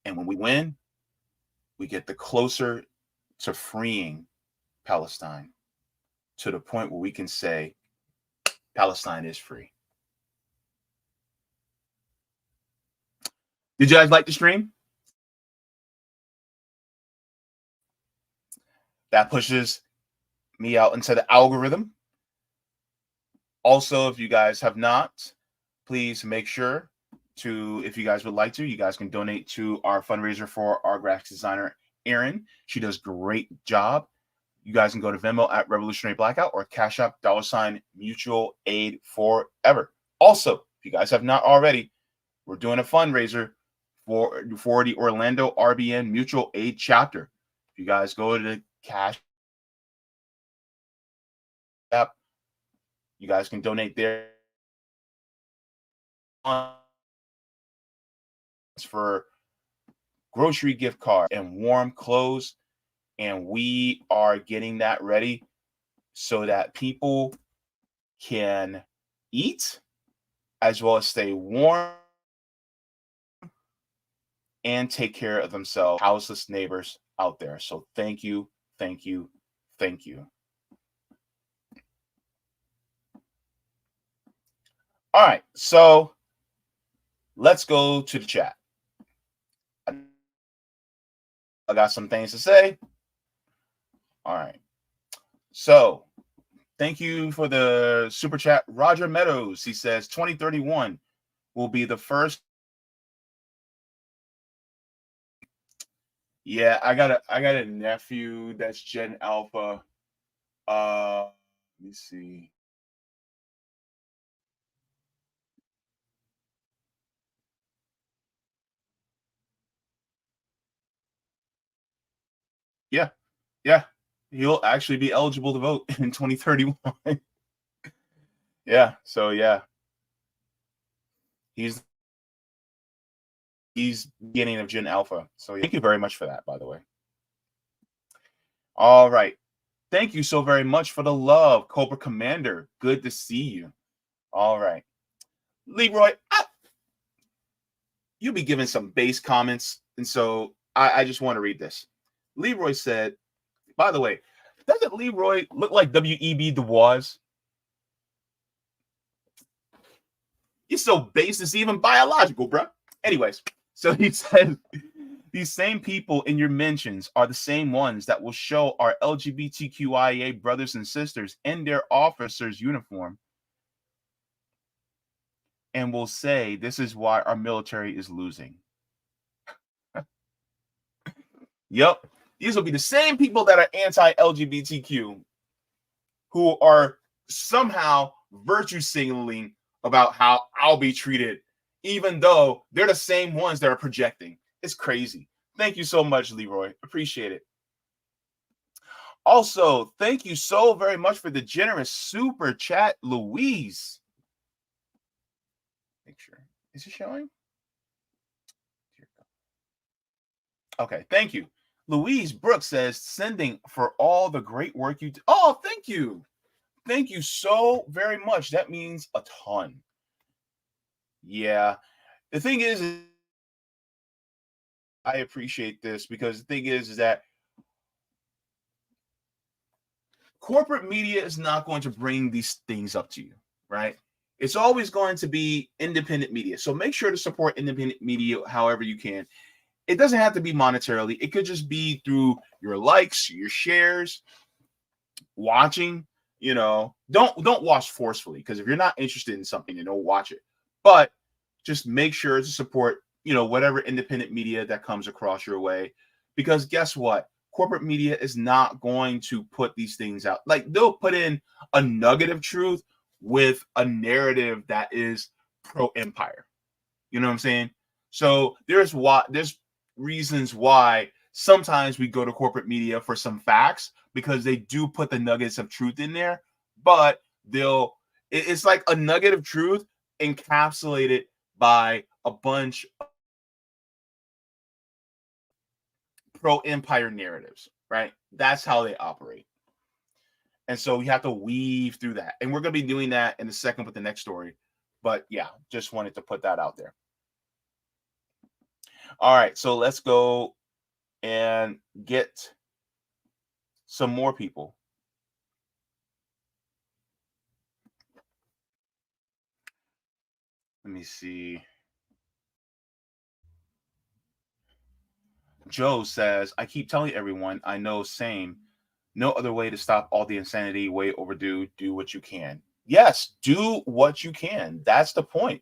And when we win, we get the closer to freeing Palestine to the point where we can say Palestine is free. Did you guys like the stream? That pushes me out into the algorithm. Also, if you guys have not, please make sure to, if you guys would like to, you guys can donate to our fundraiser for our graphics designer, Erin. She does a great job. You guys can go to Venmo at Revolutionary Blackout or Cash App $Mutual Aid Forever. Also, if you guys have not already, we're doing a fundraiser for the Orlando RBN Mutual Aid chapter. If you guys go to the Cash App, you guys can donate there for grocery gift card and warm clothes. And we are getting that ready so that people can eat as well as stay warm and take care of themselves, houseless neighbors out there. So thank you, thank you, thank you. All right, so let's go to the chat. I got some things to say. All right. So thank you for the super chat. Roger Meadows, he says 2031 will be the first. Yeah, I got a nephew that's Gen Alpha. Let me see. Yeah. He'll actually be eligible to vote in 2031. Yeah, so yeah. He's beginning of Gen Alpha. So thank you very much for that, by the way. All right. Thank you so very much for the love, Cobra Commander. Good to see you. All right. Leroy, you'll be giving some base comments. And so I just want to read this. Leroy said, by the way, doesn't Leroy look like W.E.B. Du Bois? You're so base, it's even biological, bro. Anyways, so he said, these same people in your mentions are the same ones that will show our LGBTQIA brothers and sisters in their officers' uniform and will say this is why our military is losing. Yep. These will be the same people that are anti-LGBTQ who are somehow virtue signaling about how I'll be treated, even though they're the same ones that are projecting. It's crazy. Thank you so much, Leroy. Appreciate it. Also, thank you so very much for the generous super chat, Louise. Make sure. Is it showing? Okay, thank you. Louise Brooks says, sending for all the great work you do. Oh, thank you. Thank you so very much. That means a ton. Yeah. The thing is I appreciate this because the thing is that corporate media is not going to bring these things up to you, right? It's always going to be independent media. So make sure to support independent media however you can. It doesn't have to be monetarily. It could just be through your likes, your shares, watching. You know, don't watch forcefully, because if you're not interested in something, you don't watch it. But just make sure to support, you know, whatever independent media that comes across your way. Because guess what? Corporate media is not going to put these things out. Like, they'll put in a nugget of truth with a narrative that is pro-empire. You know what I'm saying? So there's reasons why sometimes we go to corporate media for some facts, because they do put the nuggets of truth in there, but it's like a nugget of truth encapsulated by a bunch of pro-empire narratives, right? That's how they operate. And so we have to weave through that. And we're going to be doing that in a second with the next story. But yeah, just wanted to put that out there. All right, so let's go and get some more people. Let me see. Joe says, I keep telling everyone I know, same. No other way to stop all the insanity, way overdue. Do what you can. Yes, do what you can. That's the point.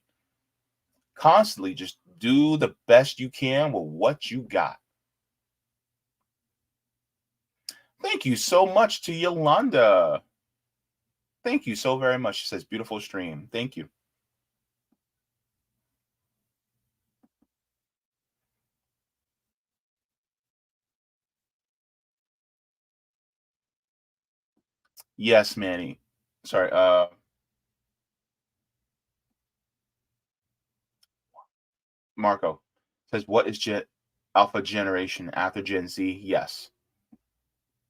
Constantly just do the best you can with what you got. Thank you so much to Yolanda. Thank you so very much. She says, beautiful stream. Thank you. Yes, Manny. Sorry. Marco says, what is Alpha generation after Gen Z? Yes.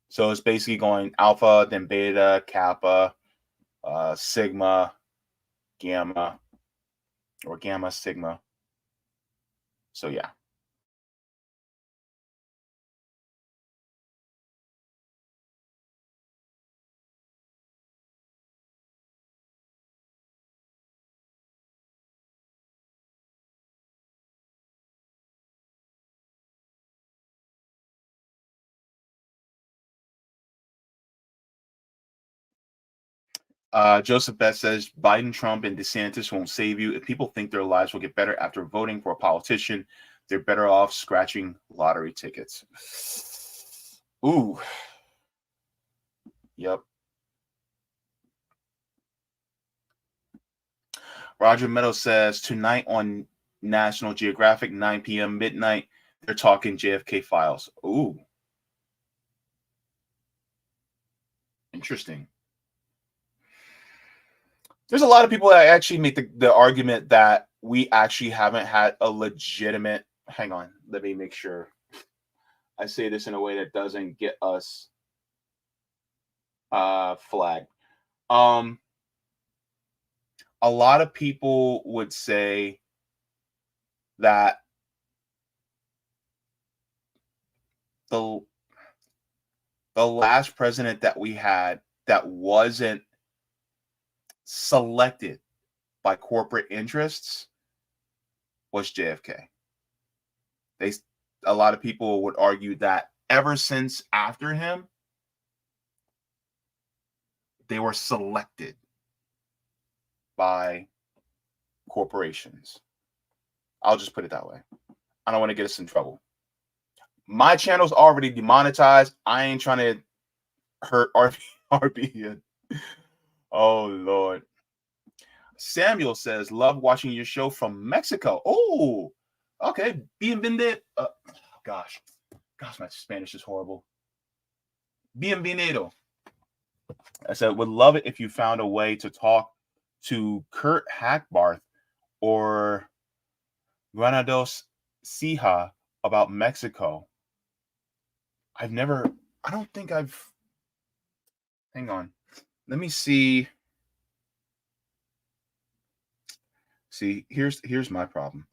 So it's basically going alpha, then beta, kappa, sigma, gamma, or gamma, sigma. So yeah. Joseph Beth says Biden, Trump, and DeSantis won't save you. If people think their lives will get better after voting for a politician, they're better off scratching lottery tickets. Ooh. Yep. Roger Meadows says tonight on National Geographic, 9 p.m. midnight, they're talking JFK files. Ooh. Interesting. There's a lot of people that actually make the argument that we actually haven't had a legitimate. Hang on, let me make sure I say this in a way that doesn't get us flagged. A lot of people would say that the last president that we had that wasn't selected by corporate interests was JFK. A lot of people would argue that ever since after him, they were selected by corporations. I'll just put it that way. I don't want to get us in trouble. My channel's already demonetized. I ain't trying to hurt RB. Oh, Lord. Samuel says, love watching your show from Mexico. Oh, okay. Bienvenido. Gosh, my Spanish is horrible. Bienvenido. I said, would love it if you found a way to talk to Kurt Hackbarth or Granados Sija about Mexico. I don't think I've, hang on. Let me see. See, here's my problem.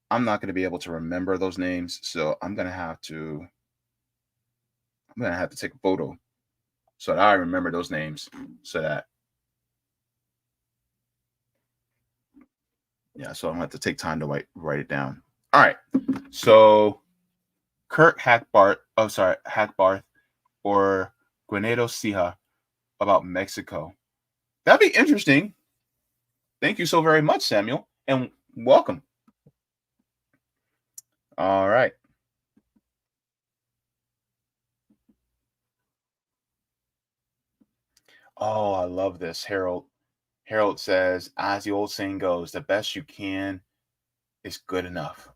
I'm not going to be able to remember those names, so I'm going to have to take a photo so that I remember those names, so that so I'm going to have to take time to write it down. All right. So Kurt Hackbarth or Granado Sija about Mexico. That'd be interesting. Thank you so very much, Samuel, and welcome. All right. Oh, I love this. Harold says, as the old saying goes, the best you can is good enough.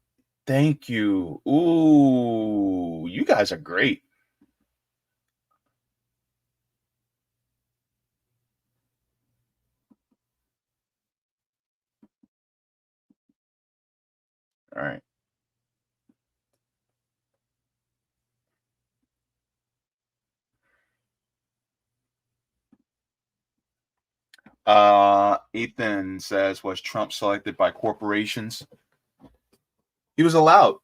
Thank you. Ooh, you guys are great. All right. Ethan says, was Trump selected by corporations? He was allowed.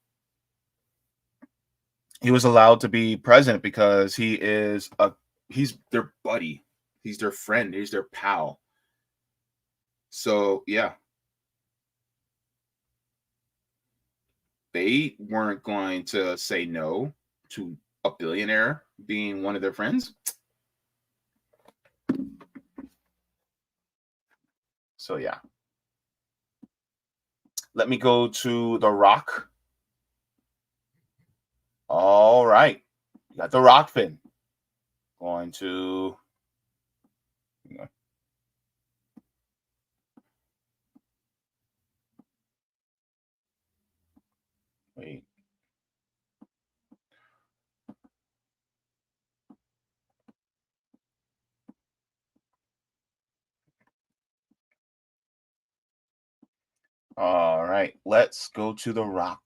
He was allowed to be president because he's their buddy. He's their friend. He's their pal. So, yeah. They weren't going to say no to a billionaire being one of their friends. So, yeah. Let me go to The Rock. All right. You got The Rock fin. Going to... Wait. All right. Let's go to The Rock.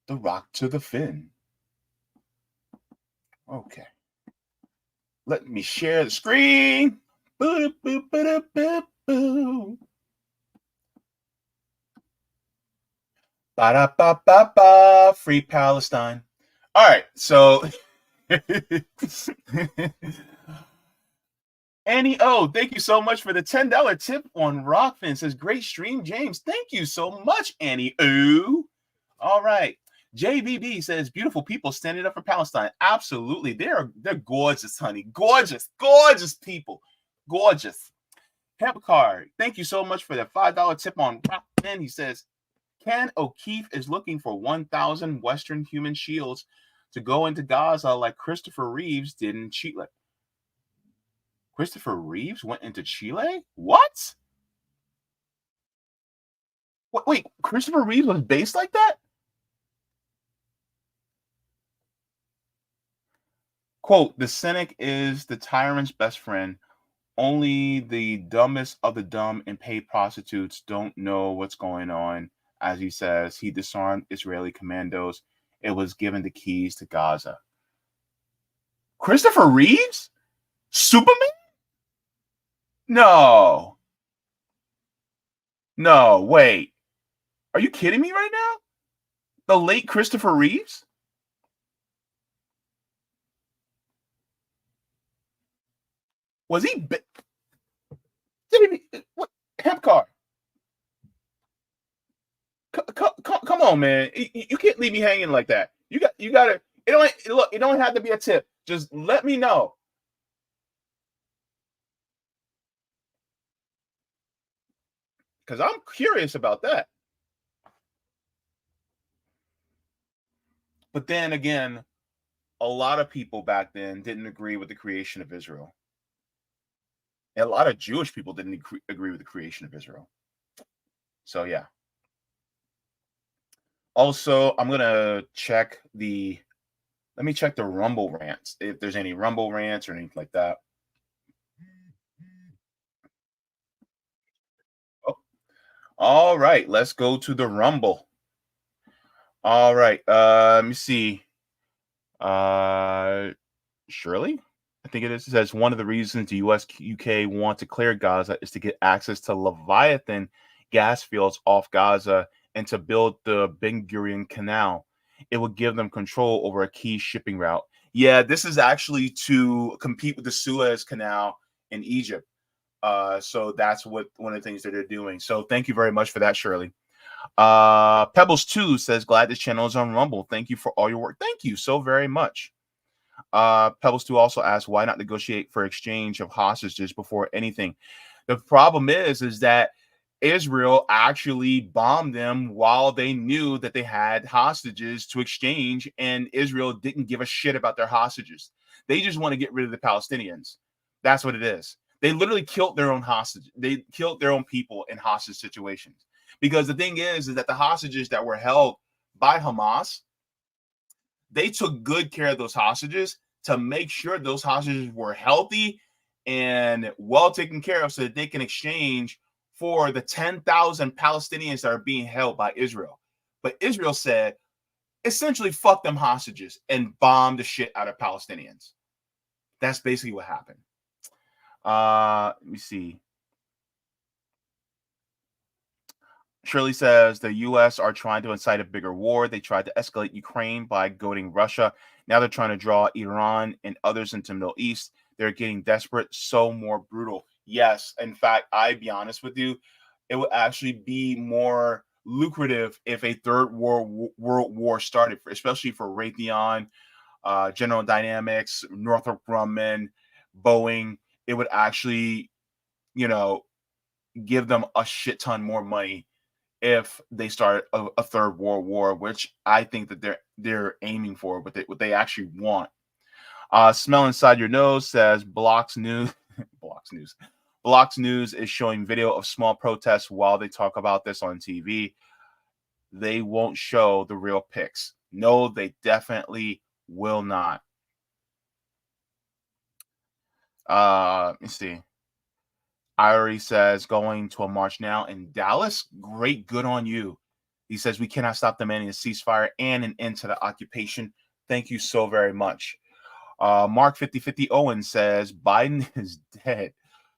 The Rock to the fin. Okay. Let me share the screen. Boop, boop, boop, boop, boop. Ba-da-ba-ba-ba. Free Palestine. All right. So Annie O, thank you so much for the $10 tip on Rockfin. Says great stream, James. Thank you so much, Annie O. All right. JBB says beautiful people standing up for Palestine. Absolutely. They're gorgeous, honey. Gorgeous people. Gorgeous. Hepcard, thank you so much for the $5 tip on Rockfin. He says Ken O'Keefe is looking for 1,000 Western human shields to go into Gaza like Christopher Reeves did in Chile. Christopher Reeves went into Chile? What? Wait, Christopher Reeves was based like that? Quote, the cynic is the tyrant's best friend. Only the dumbest of the dumb and paid prostitutes don't know what's going on. As he says, he disarmed Israeli commandos. It was given the keys to Gaza. Christopher Reeves? Superman? No, wait. Are you kidding me right now? The late Christopher Reeves? Was he? What? Hepcar? Come on, man. You can't leave me hanging like that. You gotta. It don't have to be a tip. Just let me know. Because I'm curious about that. But then again, a lot of people back then didn't agree with the creation of Israel. And a lot of Jewish people didn't agree with the creation of Israel. So, yeah. Also, I'm going to check let me check the Rumble rants, if there's any Rumble rants or anything like that. Oh. All right, let's go to the Rumble. All right, let me see. Shirley, I think it is. It says one of the reasons the US UK want to clear Gaza is to get access to Leviathan gas fields off Gaza and to build the Ben Gurion Canal. It would give them control over a key shipping route. Yeah, this is actually to compete with the Suez Canal in Egypt. So that's one of the things that they're doing. So thank you very much for that, Shirley. Pebbles2 says, glad this channel is on Rumble. Thank you for all your work. Thank you so very much. Pebbles2 also asks, why not negotiate for exchange of hostages before anything? The problem is that Israel actually bombed them while they knew that they had hostages to exchange, and Israel didn't give a shit about their hostages. They just want to get rid of the Palestinians. That's what it is. They literally killed their own hostages. They killed their own people in hostage situations. Because the thing is that the hostages that were held by Hamas, they took good care of those hostages to make sure those hostages were healthy and well taken care of so that they can exchange for the 10,000 Palestinians that are being held by Israel. But Israel said, essentially, fuck them hostages and bomb the shit out of Palestinians. That's basically what happened. Let me see. Shirley says the U.S. are trying to incite a bigger war. They tried to escalate Ukraine by goading Russia. Now they're trying to draw Iran and others into the Middle East. They're getting desperate, so more brutal. Yes, in fact, I'd be honest with you, it would actually be more lucrative if a third world war started, especially for Raytheon, General Dynamics, Northrop Grumman, Boeing. It would actually, give them a shit ton more money if they start a third world war, which I think that they're aiming for, but what they actually want. Smell inside your nose says Blocks News. Blocks News is showing video of small protests while they talk about this on TV. They won't show the real pics. No, they definitely will not. Let me see. Irie says going to a march now in Dallas. Great, good on you. He says we cannot stop demanding a ceasefire and an end to the occupation. Thank you so very much. Mark 5050 Owen says Biden is dead.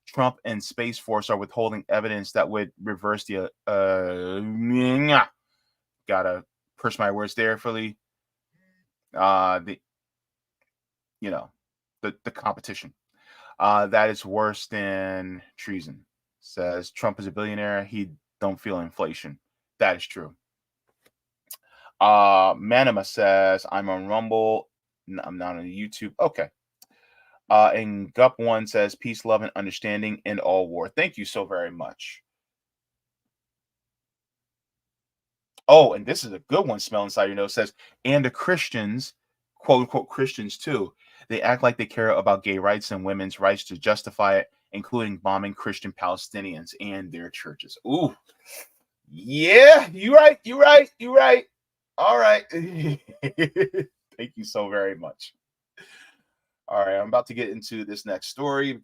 Trump and Space Force are withholding evidence that would reverse the gotta push my words there, Philly. The competition. That is worse than treason. Says Trump is a billionaire. He don't feel inflation. That is true. Manima says I'm on Rumble. I'm not on YouTube. Okay. And Gup1 says peace, love, and understanding in all war. Thank you so very much. Oh, and this is a good one. Smell inside your nose says, and the Christians, quote unquote Christians too, they act like they care about gay rights and women's rights to justify it, including bombing Christian Palestinians and their churches. Ooh, yeah, you're right. All right. Thank you so very much. All right, I'm about to get into this next story.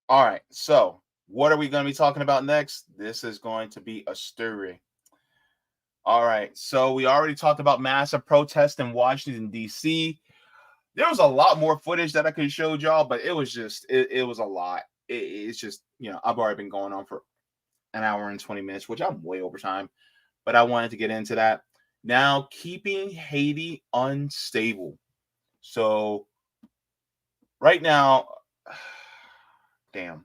All right, so what are we going to be talking about next? This is going to be a story. All right, so we already talked about massive protests in Washington, D.C. There was a lot more footage that I could have showed y'all, but it was just, it was a lot. It's just, I've already been going on for an hour and 20 minutes, which I'm way over time, but I wanted to get into that. Now, keeping Haiti unstable. So right now, damn.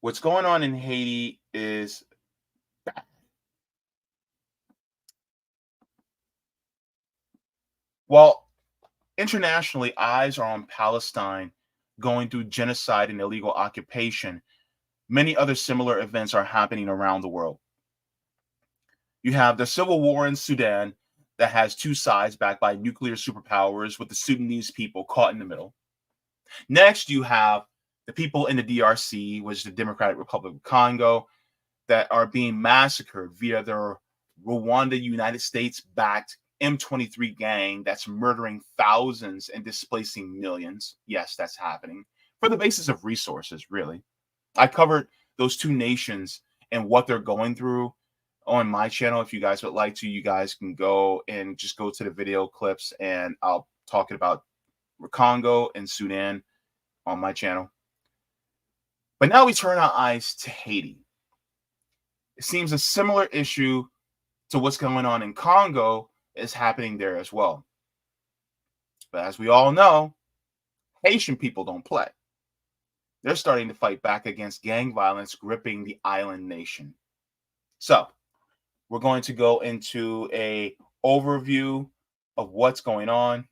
What's going on in Haiti is bad. Well, internationally, eyes are on Palestine going through genocide and illegal occupation. Many other similar events are happening around the world. You have the civil war in Sudan that has two sides backed by nuclear superpowers with the Sudanese people caught in the middle. Next, you have the people in the DRC, which is the Democratic Republic of Congo, that are being massacred via their Rwanda United States-backed M23 gang that's murdering thousands and displacing millions. Yes, that's happening for the basis of resources, really. I covered those two nations and what they're going through on my channel. If you guys would like to, you guys can go and just go to the video clips and I'll talk about Congo and Sudan on my channel. But now we turn our eyes to Haiti. It seems a similar issue to what's going on in Congo is happening there as well. But as we all know, Haitian people don't play. They're starting to fight back against gang violence gripping the island nation. So we're going to go into a overview of what's going on.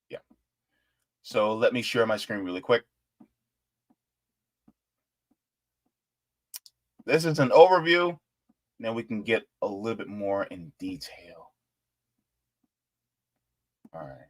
Yeah. So let me share my screen really quick. This is an overview. Now we can get a little bit more in detail. All right.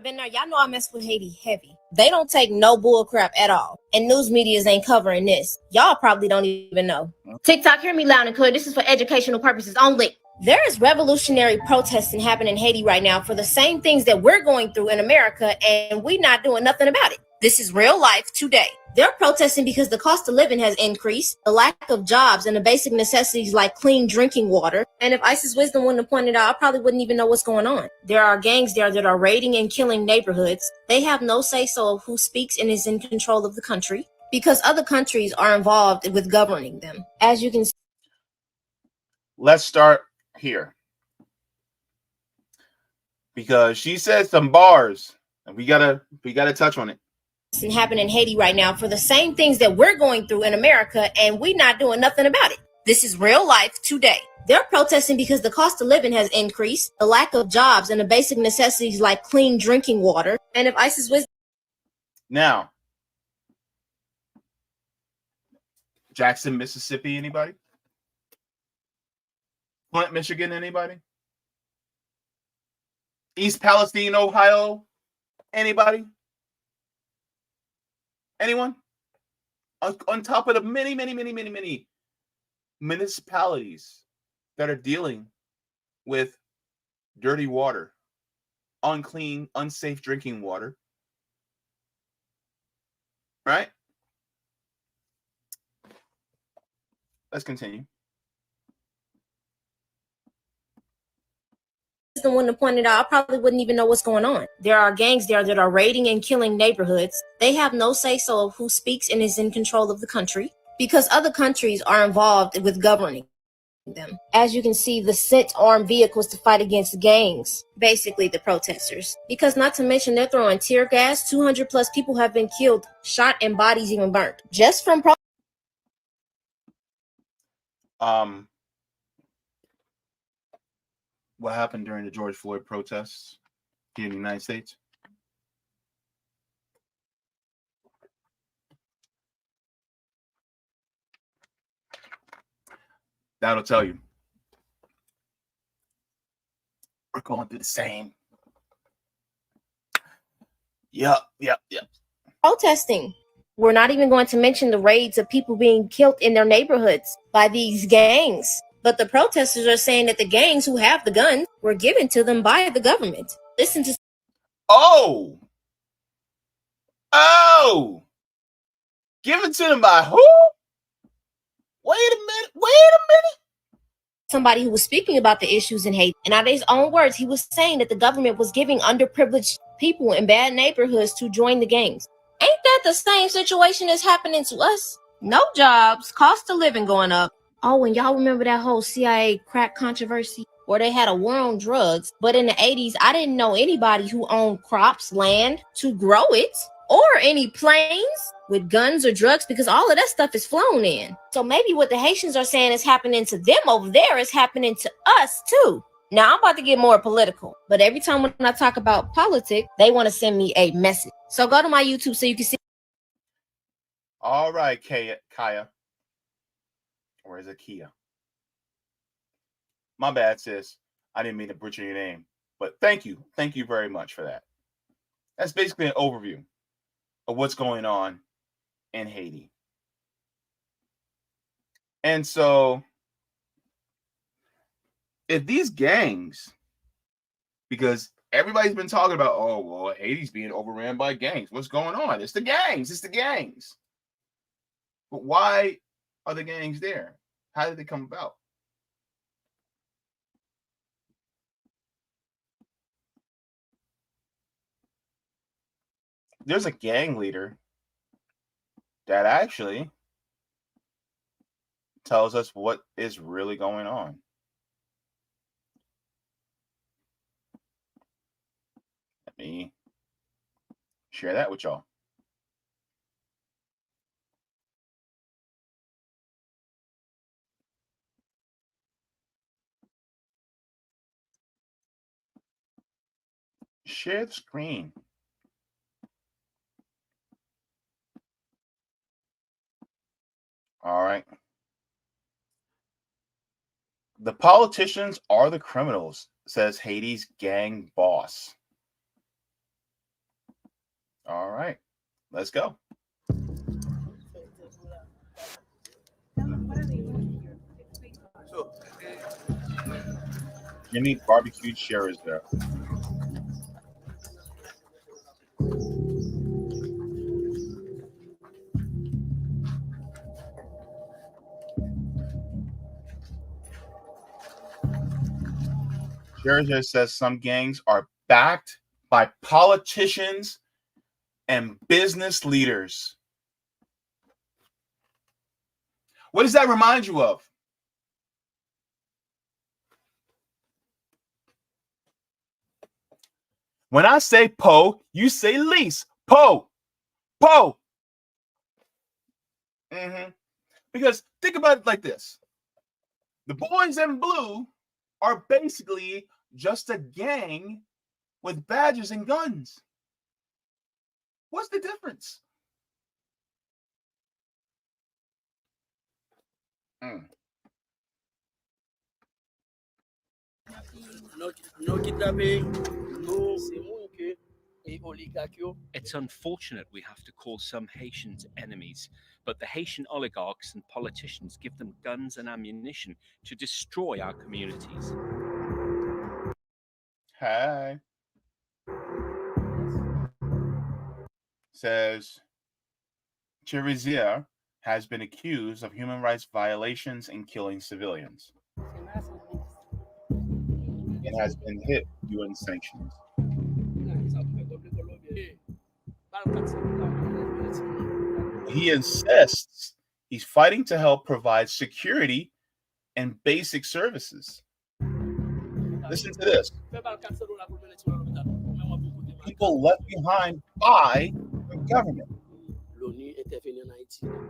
been there. Y'all know I mess with Haiti heavy. They don't take no bull crap at all. And news medias ain't covering this. Y'all probably don't even know. TikTok, hear me loud and clear. This is for educational purposes only. There is revolutionary protesting happening in Haiti right now for the same things that we're going through in America, and we're not doing nothing about it. This is real life today. They're protesting because the cost of living has increased, the lack of jobs, and the basic necessities like clean drinking water. And if ISIS Wisdom wouldn't have pointed out, I probably wouldn't even know what's going on. There are gangs there that are raiding and killing neighborhoods. They have no say-so of who speaks and is in control of the country because other countries are involved with governing them. As you can see. Let's start here. Because she said some bars, and we gotta touch on it. Happen in Haiti right now for the same things that we're going through in America, and we're not doing nothing about it. This is real life today. They're protesting because the cost of living has increased, the lack of jobs, and the basic necessities like clean drinking water. And if ISIS was now, Jackson, Mississippi, anybody? Flint, Michigan, anybody? East Palestine, Ohio, anybody? Anyone? On top of the many municipalities that are dealing with dirty water, unclean, unsafe drinking water, right? Let's continue. The one that pointed out, I probably wouldn't even know what's going on. There are gangs there that are raiding and killing neighborhoods. They have no say-so of who speaks and is in control of the country because other countries are involved with governing them. As you can see, the sent armed vehicles to fight against gangs, basically the protesters. Because not to mention they're throwing tear gas. 200 plus people have been killed, shot, and bodies even burnt just from what happened during the George Floyd protests here in the United States? That'll tell you. We're going through the same. Yep. protesting. We're not even going to mention the raids of people being killed in their neighborhoods by these gangs. But the protesters are saying that the gangs who have the guns were given to them by the government. Listen to. Oh! Given to them by who? Wait a minute. Somebody who was speaking about the issues in Haiti. And out of his own words, he was saying that the government was giving underprivileged people in bad neighborhoods to join the gangs. Ain't that the same situation that's happening to us? No jobs, cost of living going up. Oh, and y'all remember that whole CIA crack controversy where they had a war on drugs? But in the 80s, I didn't know anybody who owned crops, land to grow it, or any planes with guns or drugs, because all of that stuff is flown in. So maybe what the Haitians are saying is happening to them over there is happening to us too. Now I'm about to get more political, but every time when I talk about politics, they want to send me a message. So go to my YouTube so you can see. All right, Kaya. Or is it Kia? My bad, sis. I didn't mean to butcher your name. But thank you. Thank you very much for that. That's basically an overview of what's going on in Haiti. And so, if these gangs, because everybody's been talking about, oh, well, Haiti's being overran by gangs. What's going on? It's the gangs. But why are the gangs there? How did they come about? There's a gang leader that actually tells us what is really going on. Let me share that with y'all. Share the screen. All right. The politicians are the criminals, says Haiti's gang boss. All right, let's go. Jimmy barbecued sharers there. Scherzer says some gangs are backed by politicians and business leaders. What does that remind you of? When I say po, you say lease. Po. Po. Because think about it like this. The boys in blue are basically just a gang with badges and guns. What's the difference? No kidnapping, no oligarchy. It's unfortunate we have to call some Haitians enemies, but the Haitian oligarchs and politicians give them guns and ammunition to destroy our communities. Hi. Says Chirizier has been accused of human rights violations and killing civilians. And has been hit UN sanctions. He insists he's fighting to help provide security and basic services. Listen to this. People left behind by the government.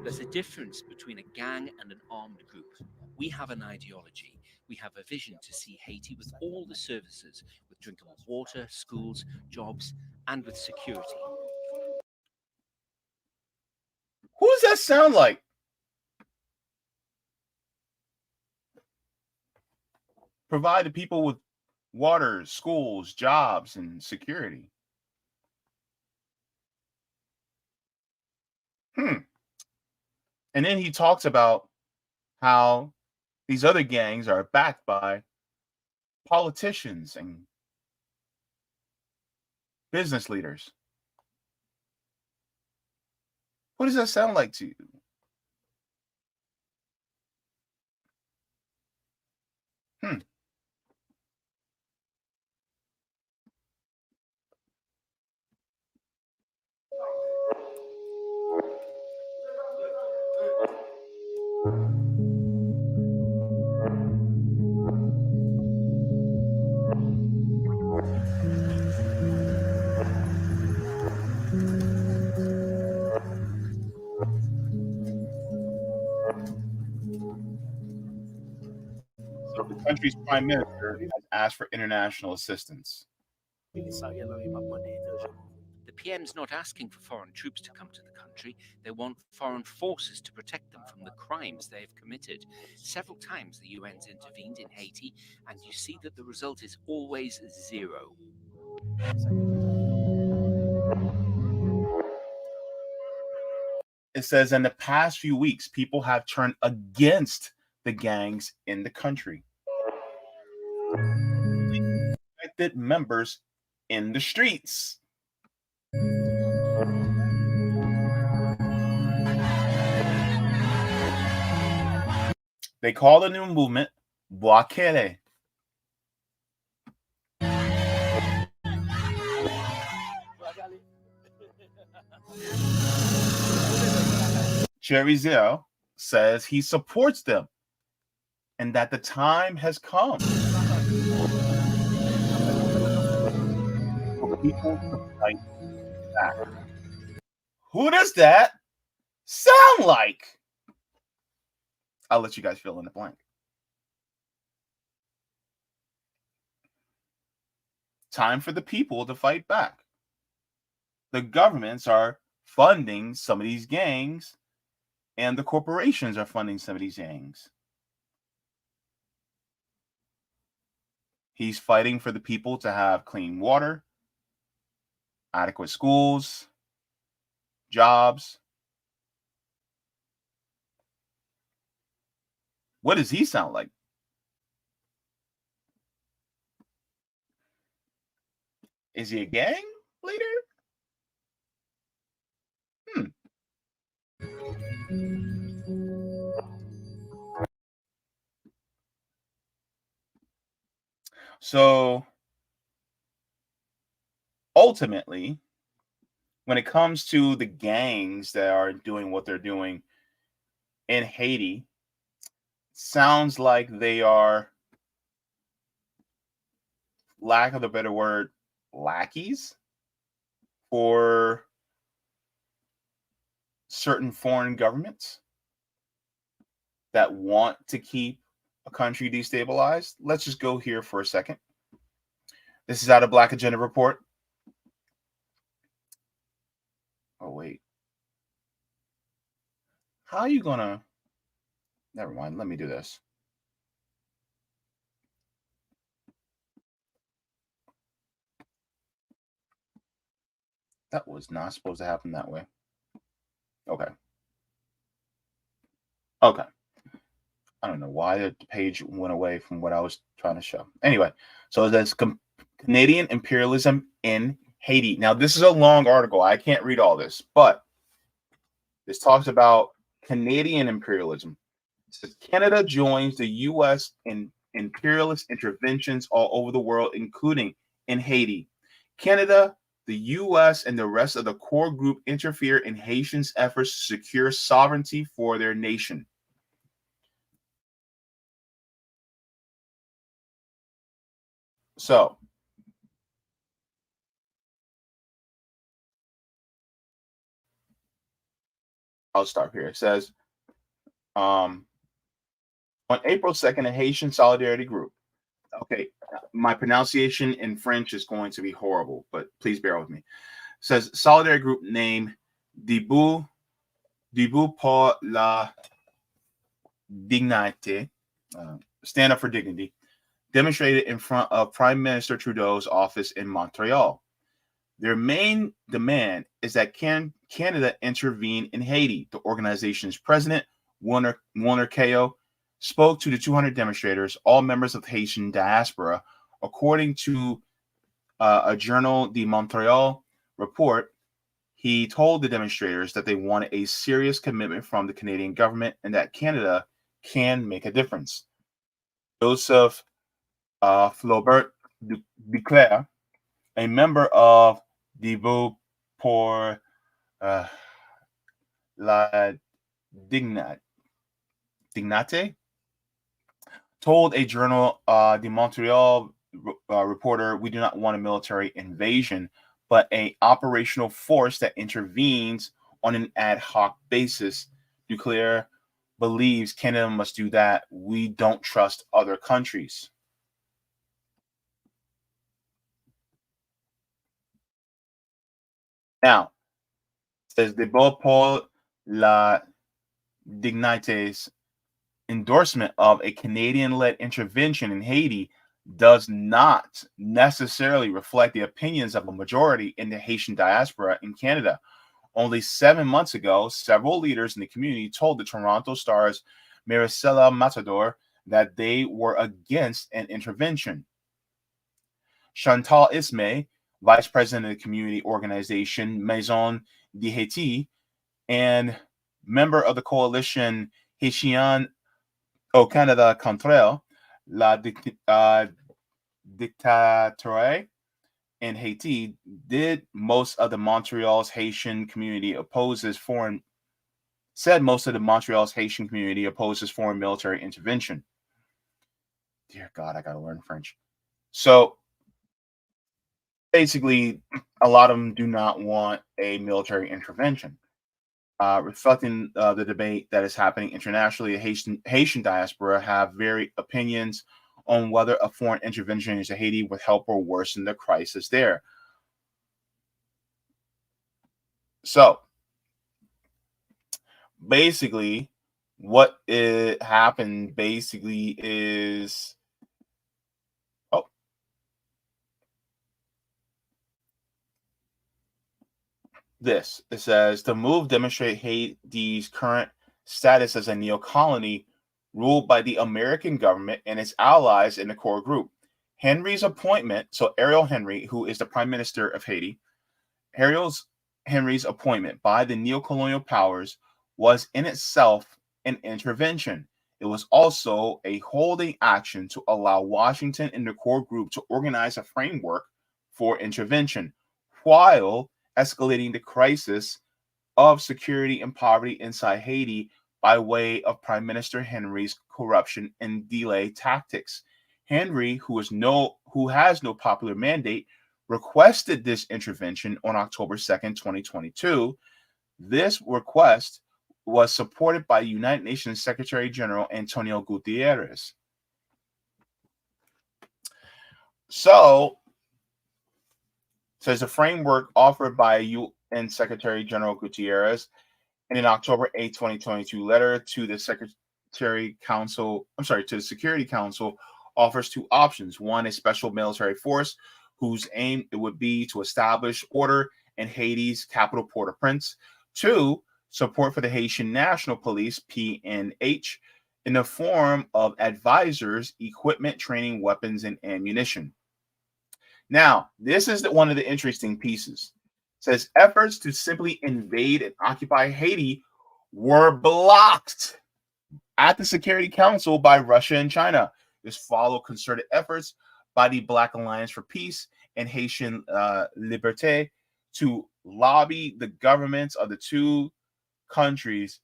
There's a difference between a gang and an armed group. We have an ideology. We have a vision to see Haiti with all the services, with drinkable water, schools, jobs, and with security. Who does that sound like? Provide the people with water, schools, jobs, and security. And then he talks about how these other gangs are backed by politicians and business leaders. What does that sound like to you? So the country's prime minister has asked for international assistance. The PM's not asking for foreign troops to come to the country. They want foreign forces to protect them from the crimes they have committed. Several times the UN's intervened in Haiti, and you see that the result is always zero. It says in the past few weeks, people have turned against the gangs in the country. Affected members in the streets. They call the new movement Blackout. Cherizier says he supports them and that the time has come for people to fight back. Who does that sound like? I'll let you guys fill in the blank. Time for the people to fight back. The governments are funding some of these gangs, and the corporations are funding some of these gangs. He's fighting for the people to have clean water, adequate schools, jobs. What does he sound like? Is he a gang leader? So ultimately, when it comes to the gangs that are doing what they're doing in Haiti, sounds like they are, lack of a better word, lackeys for certain foreign governments that want to keep a country destabilized. Let's just go here for a second. This is out of Black Agenda Report. Oh, wait. How are you gonna... Never mind. Let me do this. That was not supposed to happen that way. Okay. Okay. I don't know why the page went away from what I was trying to show. Anyway, so there's Canadian imperialism in Haiti. Now, this is a long article. I can't read all this, but this talks about Canadian imperialism. It says Canada joins the U.S. in imperialist interventions all over the world, including in Haiti. Canada, the U.S., and the rest of the core group interfere in Haitians' efforts to secure sovereignty for their nation. So, I'll start here. It says, on April 2nd, a Haitian Solidarity Group. Okay, my pronunciation in French is going to be horrible, but please bear with me. It says Solidarity Group named Debout pour la Dignité, Stand Up for Dignity, demonstrated in front of Prime Minister Trudeau's office in Montreal. Their main demand is that Canada intervene in Haiti. The organization's president, Warner Kao, spoke to the 200 demonstrators, all members of the Haitian diaspora. According to a Journal de Montreal report, he told the demonstrators that they wanted a serious commitment from the Canadian government and that Canada can make a difference. Joseph Flaubert Duclair, a member of Debout pour la Dignité, told a Journal de Montreal reporter, "We do not want a military invasion, but an operational force that intervenes on an ad hoc basis. Duclair believes Canada must do that. We don't trust other countries." Now, it says Debout pour la Dignité's endorsement of a Canadian-led intervention in Haiti does not necessarily reflect the opinions of a majority in the Haitian diaspora in Canada. Only 7 months ago, several leaders in the community told the Toronto Star's Maricela Matador that they were against an intervention. Chantal Ismay, vice president of the community organization Maison de Haiti and member of the coalition Haitien au Canada contre la dictature in Haiti, did most of the Montreal's Haitian community opposes foreign military intervention. Dear God, I gotta learn French. So basically, a lot of them do not want a military intervention. Reflecting the debate that is happening internationally, the Haitian diaspora have varied opinions on whether a foreign intervention into Haiti would help or worsen the crisis there. So, basically, what happened basically is, this. It says the move demonstrates Haiti's current status as a neo-colony ruled by the American government and its allies in the core group. Henry's appointment, so Ariel Henry, who is the Prime Minister of Haiti, Henry's appointment by the neo-colonial powers was in itself an intervention. It was also a holding action to allow Washington and the core group to organize a framework for intervention while escalating the crisis of security and poverty inside Haiti by way of Prime Minister Henry's corruption and delay tactics. Henry, who has no popular mandate, requested this intervention on October 2nd, 2022. This request was supported by United Nations Secretary General Antonio Gutierrez. So, says a framework offered by UN Secretary General Gutierrez in an October 8, 2022 letter to the Security Council offers two options. One, a special military force whose aim it would be to establish order in Haiti's capital, Port-au-Prince. Two, support for the Haitian National Police, PNH, in the form of advisors, equipment, training, weapons, and ammunition. Now, this is one of the interesting pieces. It says efforts to simply invade and occupy Haiti were blocked at the Security Council by Russia and China. This followed concerted efforts by the Black Alliance for Peace and Haitian Liberté to lobby the governments of the two countries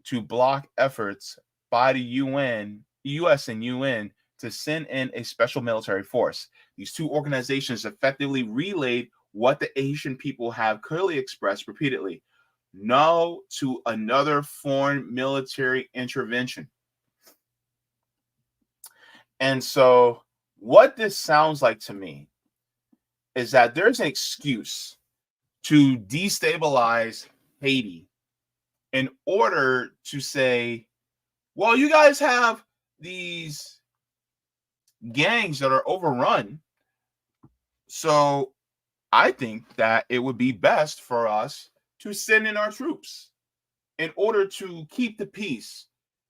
to block efforts by the US and UN to send in a special military force. These two organizations effectively relayed what the Haitian people have clearly expressed repeatedly: no to another foreign military intervention. And so what this sounds like to me is that there's an excuse to destabilize Haiti in order to say, well, you guys have these gangs that are overrun, so I think that it would be best for us to send in our troops in order to keep the peace,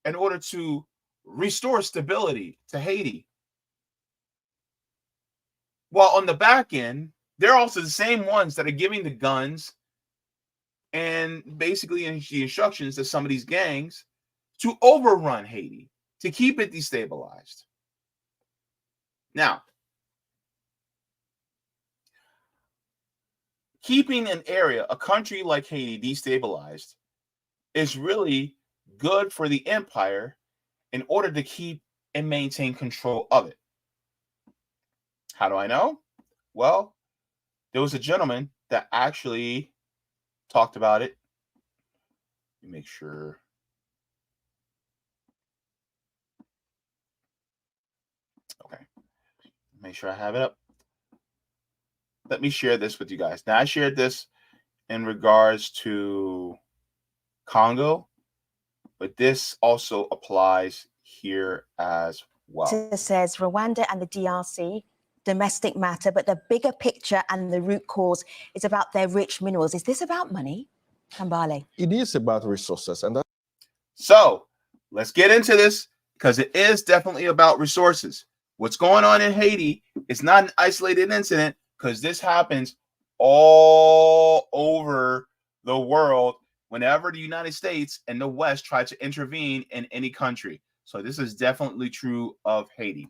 in order to restore stability to Haiti. Well, on the back end, they're also the same ones that are giving the guns and basically the instructions to some of these gangs to overrun Haiti, to keep it destabilized. Now, keeping an area, a country like Haiti, destabilized is really good for the empire in order to keep and maintain control of it. How do I know? Well, there was a gentleman that actually talked about it. Let me make sure. Okay. Make sure I have it up. Let me share this with you guys. Now, I shared this in regards to Congo, but this also applies here as well. It says Rwanda and the DRC, domestic matter, but the bigger picture and the root cause is about their rich minerals. Is this about money, Kambale? It is about resources. And so let's get into this, because it is definitely about resources. What's going on in Haiti is not an isolated incident, because this happens all over the world whenever the United States and the West try to intervene in any country. So this is definitely true of Haiti.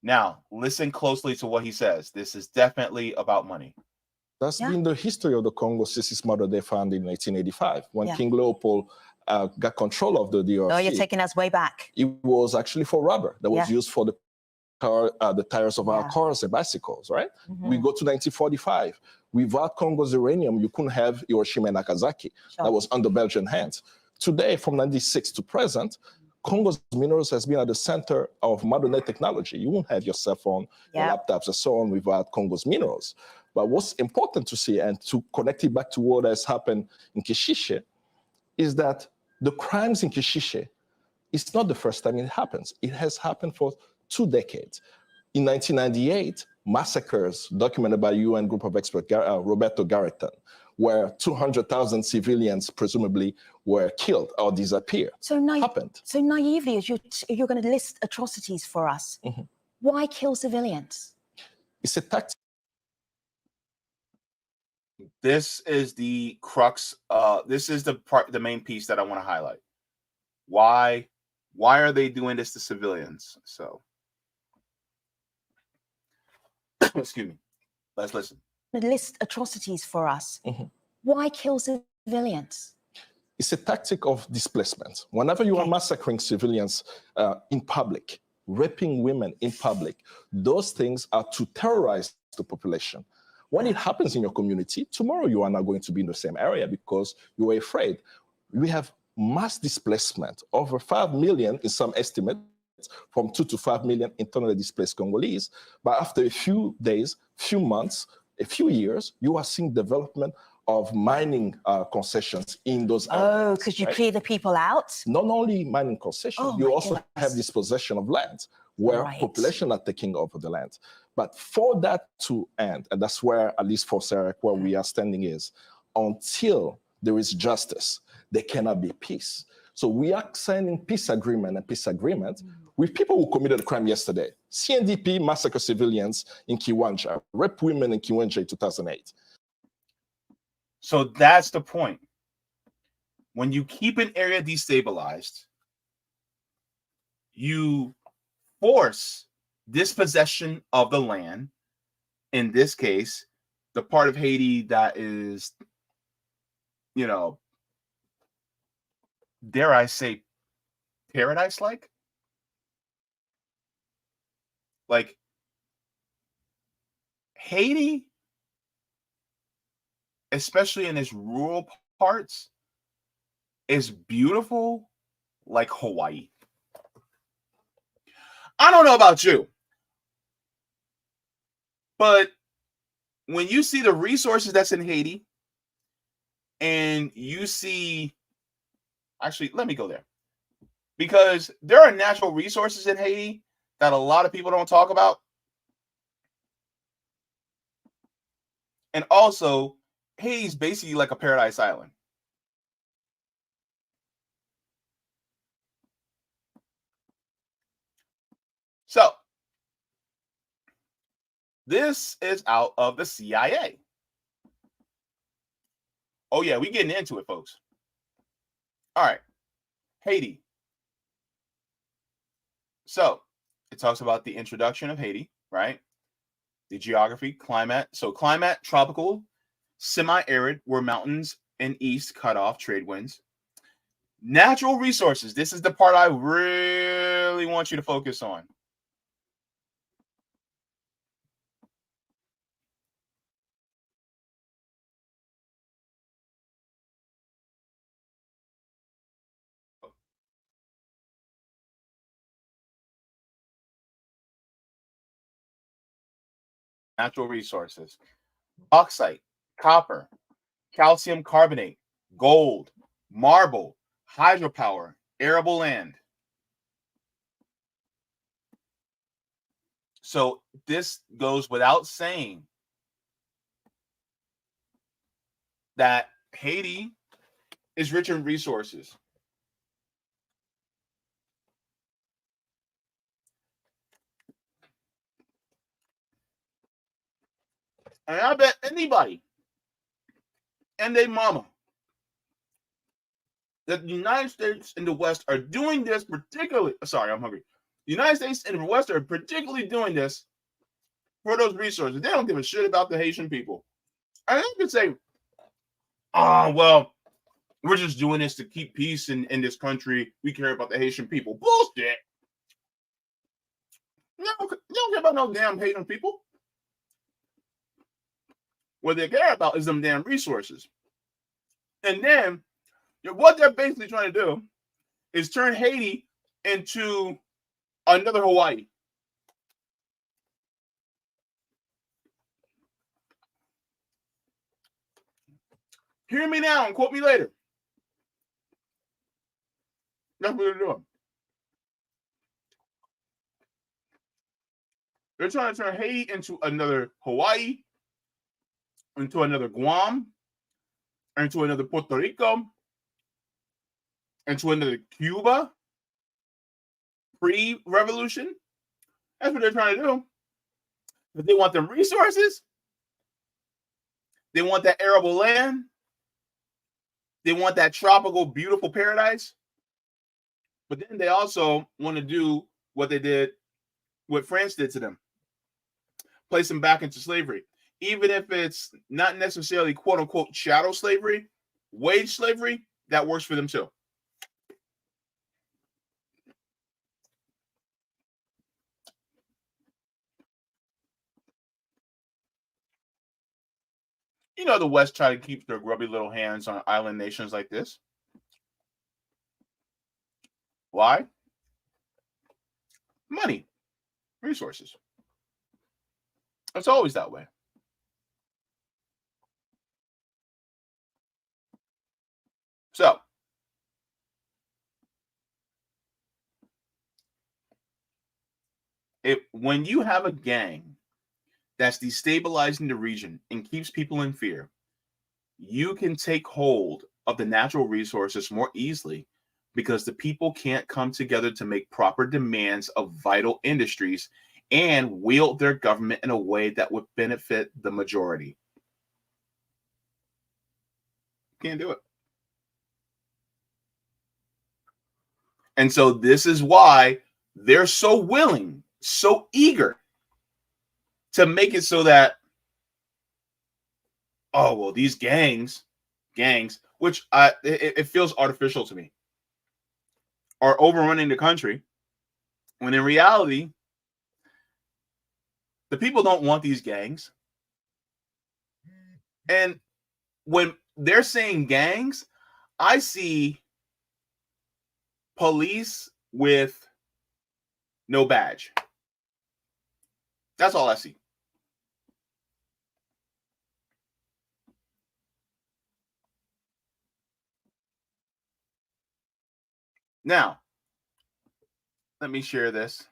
Now, listen closely to what he says. This is definitely about money. That's been the history of the Congo since its mother they found in 1885, when King Leopold got control of the DRC. Oh, you're taking us way back. It was actually for rubber that was used for the tires of our cars and bicycles, right? We go to 1945. Without Congo's uranium, you couldn't have Hiroshima and Nagasaki. That was under Belgian hands. Today, from 96 to present, Congo's minerals has been at the center of modern day technology. You won't have your cell phone, your laptops, and so on without Congo's minerals. But what's important to see, and to connect it back to what has happened in Kishishe, is that the crimes in Kishishe, it's not the first time it happens. It has happened for 2 decades. In 1998, massacres documented by UN group of experts, Roberto Garreton, where 200,000 civilians presumably were killed or disappeared. Happened. So naively, as you're going to list atrocities for us, why kill civilians? It's a tactic. This is the crux. This is the main piece that I want to highlight. Why are they doing this to civilians? So, excuse me. Let's listen. List atrocities for us. Why kill civilians? It's a tactic of displacement. Whenever you are massacring civilians in public, raping women in public, those things are to terrorize the population. When it happens in your community, tomorrow you are not going to be in the same area because you are afraid. We have mass displacement, over 5 million in some estimates, from 2 to 5 million internally displaced Congolese. But after a few days, few months, a few years, you are seeing development of mining concessions in those areas. Oh, because you clear the people out? Not only mining concessions, you also have dispossession of land where population are taking over the land. But for that to end, and that's where, at least for Sarah, where we are standing is, until there is justice, there cannot be peace. So we are signing peace agreement with people who committed a crime yesterday. CNDP massacre civilians in Kiwanja, rape women in Kiwanja in 2008. So that's the point. When you keep an area destabilized, you force dispossession of the land. In this case, the part of Haiti that is, you know, dare I say, paradise-like? Like, Haiti, especially in its rural parts, is beautiful like Hawaii. I don't know about you, but when you see the resources that's in Haiti and you see, actually, let me go there, because there are natural resources in Haiti that a lot of people don't talk about. And also, Haiti's basically like a paradise island. So, this is out of the CIA. Oh, yeah, we getting into it, folks. All right. Haiti. So, it talks about the introduction of Haiti, right? The geography, climate. So, climate, tropical, semi-arid, where mountains and east cut off trade winds. Natural resources. This is the part I really want you to focus on. Natural resources: bauxite, copper, calcium carbonate, gold, marble, hydropower, arable land. So this goes without saying that Haiti is rich in resources. And I bet anybody and their mama that the United States and the West are doing this particularly. Sorry, I'm hungry. The United States and the West are particularly doing this for those resources. They don't give a shit about the Haitian people. And they could say, oh, well, we're just doing this to keep peace in this country. We care about the Haitian people. Bullshit. You don't care about no damn Haitian people. What they care about is them damn resources. And then what they're basically trying to do is turn Haiti into another Hawaii. Hear me now and quote me later. That's what they're doing. They're trying to turn Haiti into another Hawaii, into another Guam, into another Puerto Rico, into another Cuba pre-revolution. That's what they're trying to do. But they want them resources. They want that arable land. They want that tropical, beautiful paradise. But then they also want to do what they did, what France did to them. Place them back into slavery. Even if it's not necessarily quote unquote chattel slavery, wage slavery, that works for them too. You know, the West try to keep their grubby little hands on island nations like this. Why? Money, resources. It's always that way. So, when you have a gang that's destabilizing the region and keeps people in fear, you can take hold of the natural resources more easily because the people can't come together to make proper demands of vital industries and wield their government in a way that would benefit the majority. Can't do it. And so this is why they're so willing, so eager to make it so that, oh, well, these gangs, which it feels artificial to me, are overrunning the country, when in reality, the people don't want these gangs. And when they're saying gangs, I see police with no badge. That's all I see. Now, let me share this.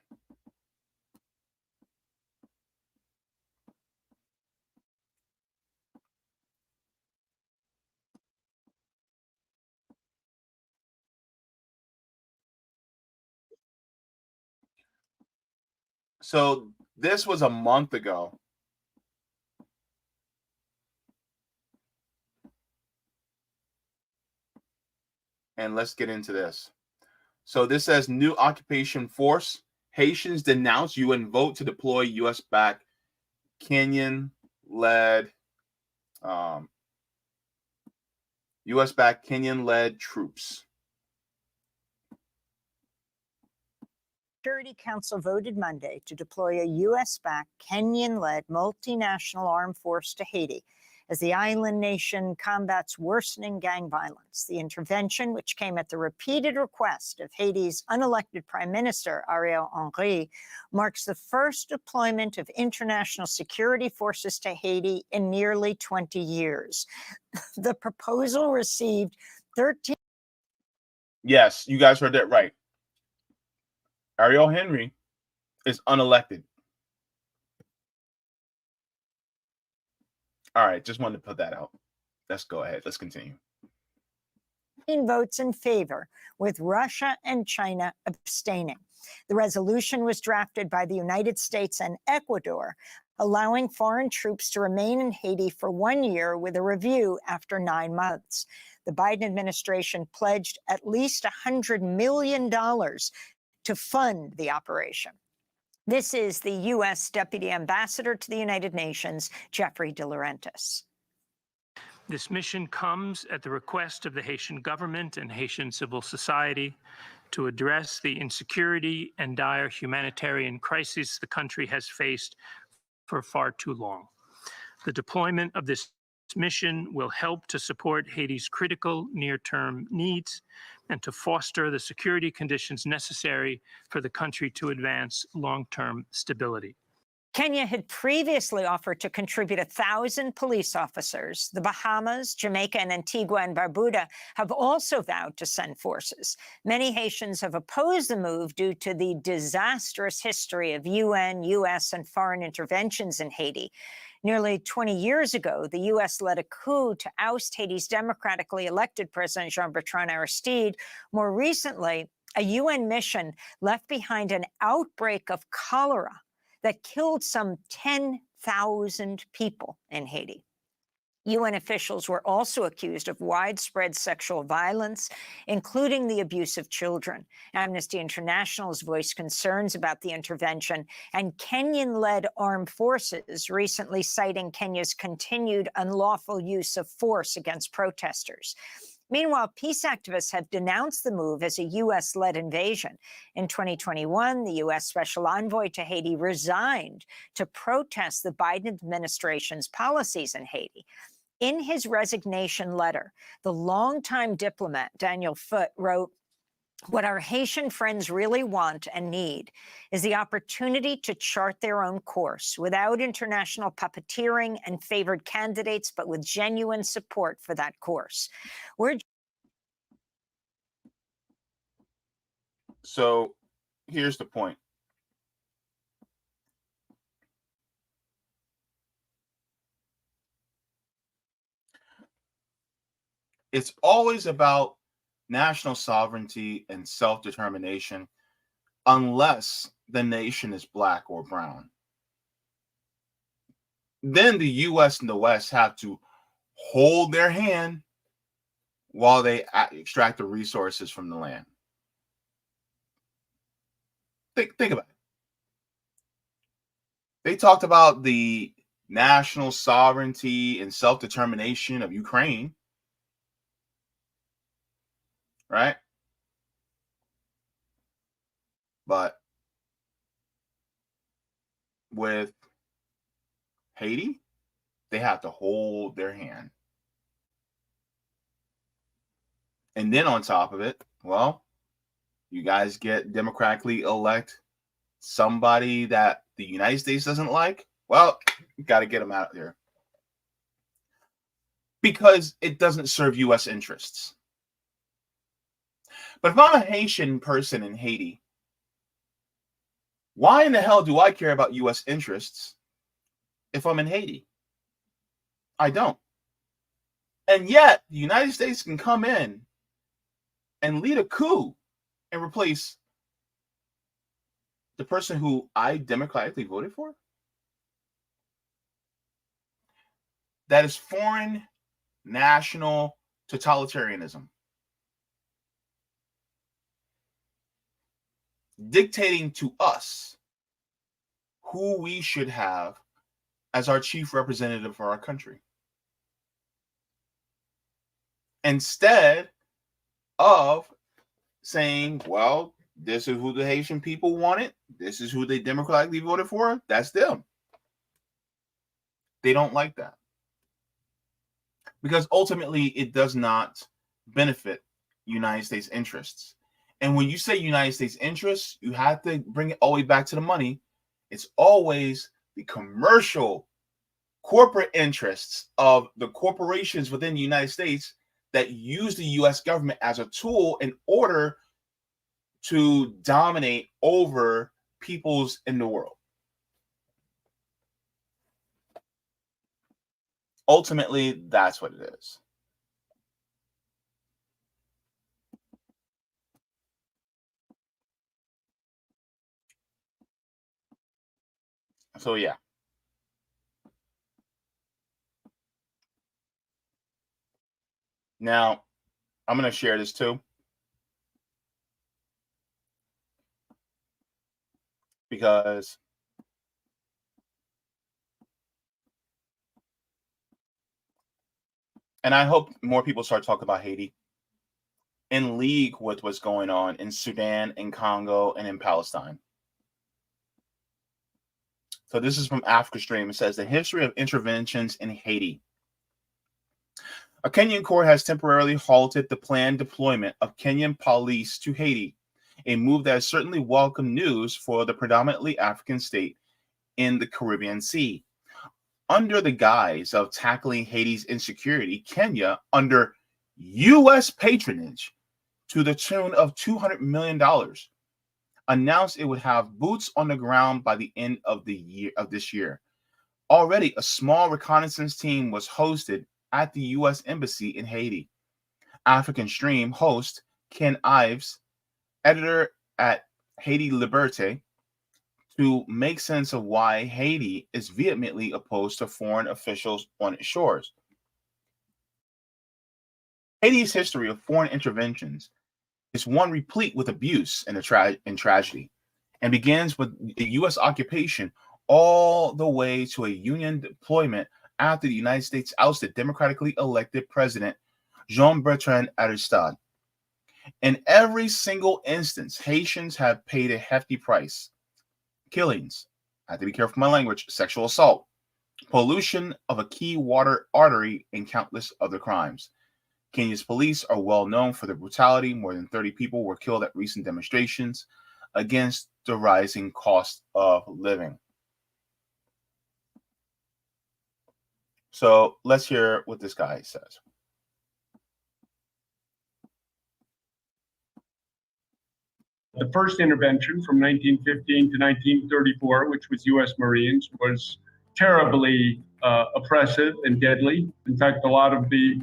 So this was a month ago. And let's get into this. So this says new occupation force. Haitians denounce UN vote to deploy U.S.-backed Kenyan-led Kenyan-led troops. Security Council voted Monday to deploy a U.S.-backed Kenyan-led multinational armed force to Haiti as the island nation combats worsening gang violence. The intervention, which came at the repeated request of Haiti's unelected Prime Minister, Ariel Henry, marks the first deployment of international security forces to Haiti in nearly 20 years. The proposal received 13. Yes, you guys heard that right. Ariel Henry is unelected. All right, just wanted to put that out. Let's go ahead. Let's continue. Votes in favor, with Russia and China abstaining. The resolution was drafted by the United States and Ecuador, allowing foreign troops to remain in Haiti for 1 year with a review after 9 months. The Biden administration pledged at least $100 million to fund the operation. This is the U.S. Deputy Ambassador to the United Nations, Jeffrey De Laurentiis. This mission comes at the request of the Haitian government and Haitian civil society to address the insecurity and dire humanitarian crisis the country has faced for far too long. The deployment of this mission will help to support Haiti's critical near-term needs and to foster the security conditions necessary for the country to advance long-term stability. Kenya had previously offered to contribute 1,000 police officers. The Bahamas, Jamaica, and Antigua and Barbuda have also vowed to send forces. Many Haitians have opposed the move due to the disastrous history of UN, U.S., and foreign interventions in Haiti. Nearly 20 years ago, the U.S. led a coup to oust Haiti's democratically elected president, Jean-Bertrand Aristide. More recently, a UN mission left behind an outbreak of cholera that killed some 10,000 people in Haiti. UN officials were also accused of widespread sexual violence, including the abuse of children. Amnesty International has voiced concerns about the intervention, and Kenyan-led armed forces recently citing Kenya's continued unlawful use of force against protesters. Meanwhile, peace activists have denounced the move as a U.S.-led invasion. In 2021, the U.S. Special Envoy to Haiti resigned to protest the Biden administration's policies in Haiti. In his resignation letter, the longtime diplomat Daniel Foote wrote, "What our Haitian friends really want and need is the opportunity to chart their own course without international puppeteering and favored candidates, but with genuine support for that course." So here's the point. It's always about national sovereignty and self-determination unless the nation is black or brown. Then the U.S. and the West have to hold their hand while they extract the resources from the land. Think about it. They talked about the national sovereignty and self-determination of Ukraine, right? But with Haiti, they have to hold their hand. And then on top of it, well, you guys get democratically elect somebody that the United States doesn't like. Well, you got to get them out of there because it doesn't serve U.S. interests. But if I'm a Haitian person in Haiti, why in the hell do I care about U.S. interests if I'm in Haiti? I don't. And yet, the United States can come in and lead a coup and replace the person who I democratically voted for? That is foreign national totalitarianism. Dictating to us who we should have as our chief representative for our country. Instead of saying, well, this is who the Haitian people wanted, this is who they democratically voted for, that's them. They don't like that. Because ultimately, it does not benefit United States interests. And when you say United States interests, you have to bring it all the way back to the money. It's always the commercial corporate interests of the corporations within the United States that use the U.S. government as a tool in order to dominate over peoples in the world. Ultimately, that's what it is. So, yeah. Now, I'm going to share this too. Because and I hope more people start talking about Haiti in league with what's going on in Sudan, in Congo, and in Palestine. So this is from Africa Stream. It says, the history of interventions in Haiti. A Kenyan court has temporarily halted the planned deployment of Kenyan police to Haiti, a move that is certainly welcome news for the predominantly African state in the Caribbean Sea. Under the guise of tackling Haiti's insecurity, Kenya, under U.S. patronage to the tune of $200 million, announced it would have boots on the ground by the end of this year. Already, a small reconnaissance team was hosted at the U.S. Embassy in Haiti. African Stream host Ken Ives, editor at Haiti Liberté, to make sense of why Haiti is vehemently opposed to foreign officials on its shores. Haiti's history of foreign interventions is one replete with abuse and tragedy, and begins with the U.S. occupation all the way to a Union deployment after the United States ousted democratically elected President Jean-Bertrand Aristide. In every single instance, Haitians have paid a hefty price. Killings, I have to be careful with my language, sexual assault, pollution of a key water artery, and countless other crimes. Kenya's police are well known for their brutality. More than 30 people were killed at recent demonstrations against the rising cost of living. So let's hear what this guy says. The first intervention from 1915 to 1934, which was U.S. Marines, was terribly oppressive and deadly. In fact, a lot of the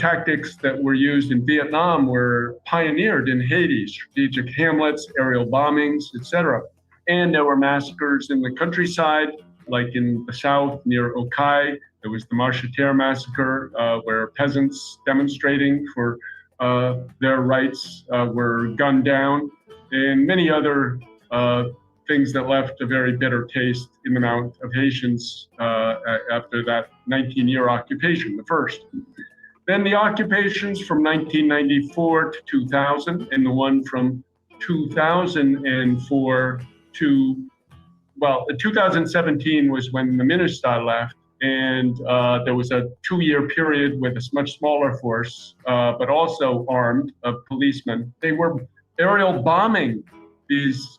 tactics that were used in Vietnam were pioneered in Haiti: strategic hamlets, aerial bombings, etc. And there were massacres in the countryside, like in the south near Okai. There was the Marcheterre massacre, where peasants demonstrating for their rights were gunned down, and many other things that left a very bitter taste in the mouth of Haitians after that 19-year occupation, the first. Then the occupations from 1994 to 2000, and the one from 2004 to, well, 2017 was when the minister left, and there was a 2-year period with a much smaller force, but also armed, policemen. They were aerial bombing these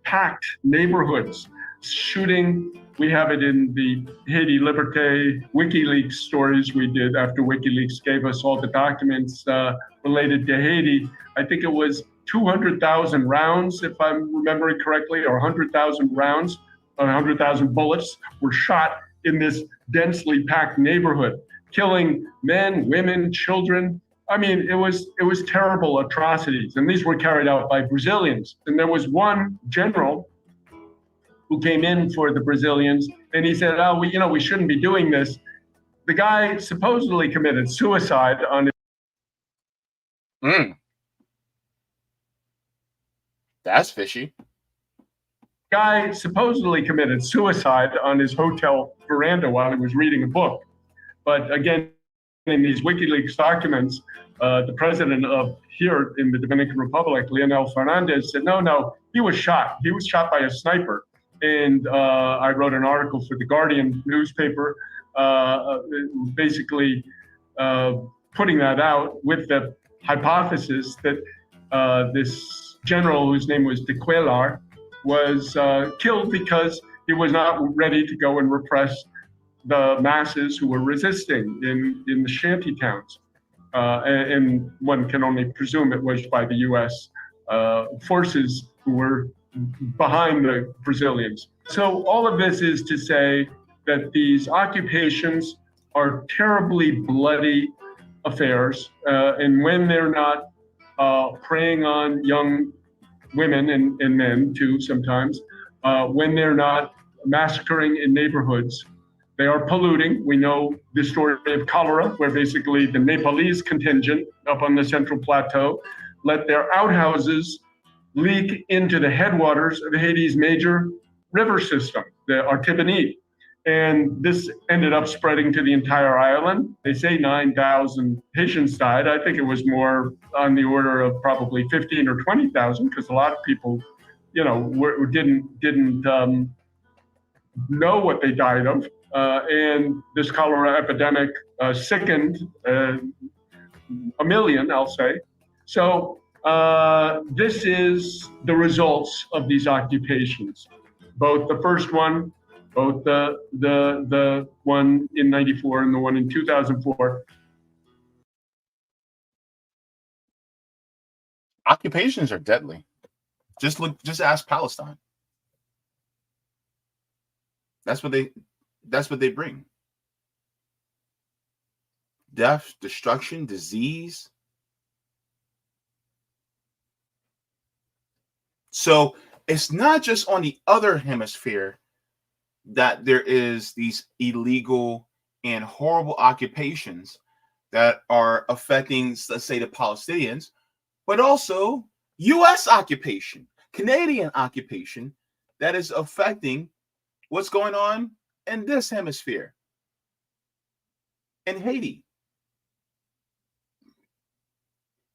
packed neighborhoods, shooting. We have it in the Haiti Liberté WikiLeaks stories we did after WikiLeaks gave us all the documents related to Haiti. I think it was 200,000 rounds, if I'm remembering correctly, or 100,000 rounds, 100,000 bullets were shot in this densely packed neighborhood, killing men, women, children. I mean, it was terrible atrocities, and these were carried out by Brazilians. And there was one general who came in for the Brazilians, and he said, "Oh, we shouldn't be doing this." The guy supposedly committed suicide on his. That's fishy. Guy supposedly committed suicide on his hotel veranda while he was reading a book. But again, in these WikiLeaks documents, the president of here in the Dominican Republic, Leonel Fernandez, said, no, he was shot. He was shot by a sniper. And I wrote an article for the Guardian newspaper, basically putting that out with the hypothesis that this general, whose name was de Cuellar, was killed because he was not ready to go and repress the masses who were resisting in the shanty towns. And one can only presume it was by the U.S. Forces who were behind the Brazilians. So all of this is to say that these occupations are terribly bloody affairs, and when they're not preying on young women and men too sometimes, when they're not massacring in neighborhoods, they are polluting. We know the story of cholera, where basically the Nepalese contingent up on the Central Plateau let their outhouses leak into the headwaters of Haiti's major river system, the Artibonite. And this ended up spreading to the entire island. They say 9,000 Haitians died. I think it was more on the order of probably 15 or 20,000, because a lot of people, didn't know what they died of. And this cholera epidemic sickened 1 million, I'll say. So this is the results of these occupations. both the first one, both the one in 94 and the one in 2004. Occupations are deadly. Just ask Palestine. That's what they bring. Death, destruction, disease. So it's not just on the other hemisphere that there is these illegal and horrible occupations that are affecting, let's say, the Palestinians, but also U.S. occupation, Canadian occupation that is affecting what's going on in this hemisphere, in Haiti.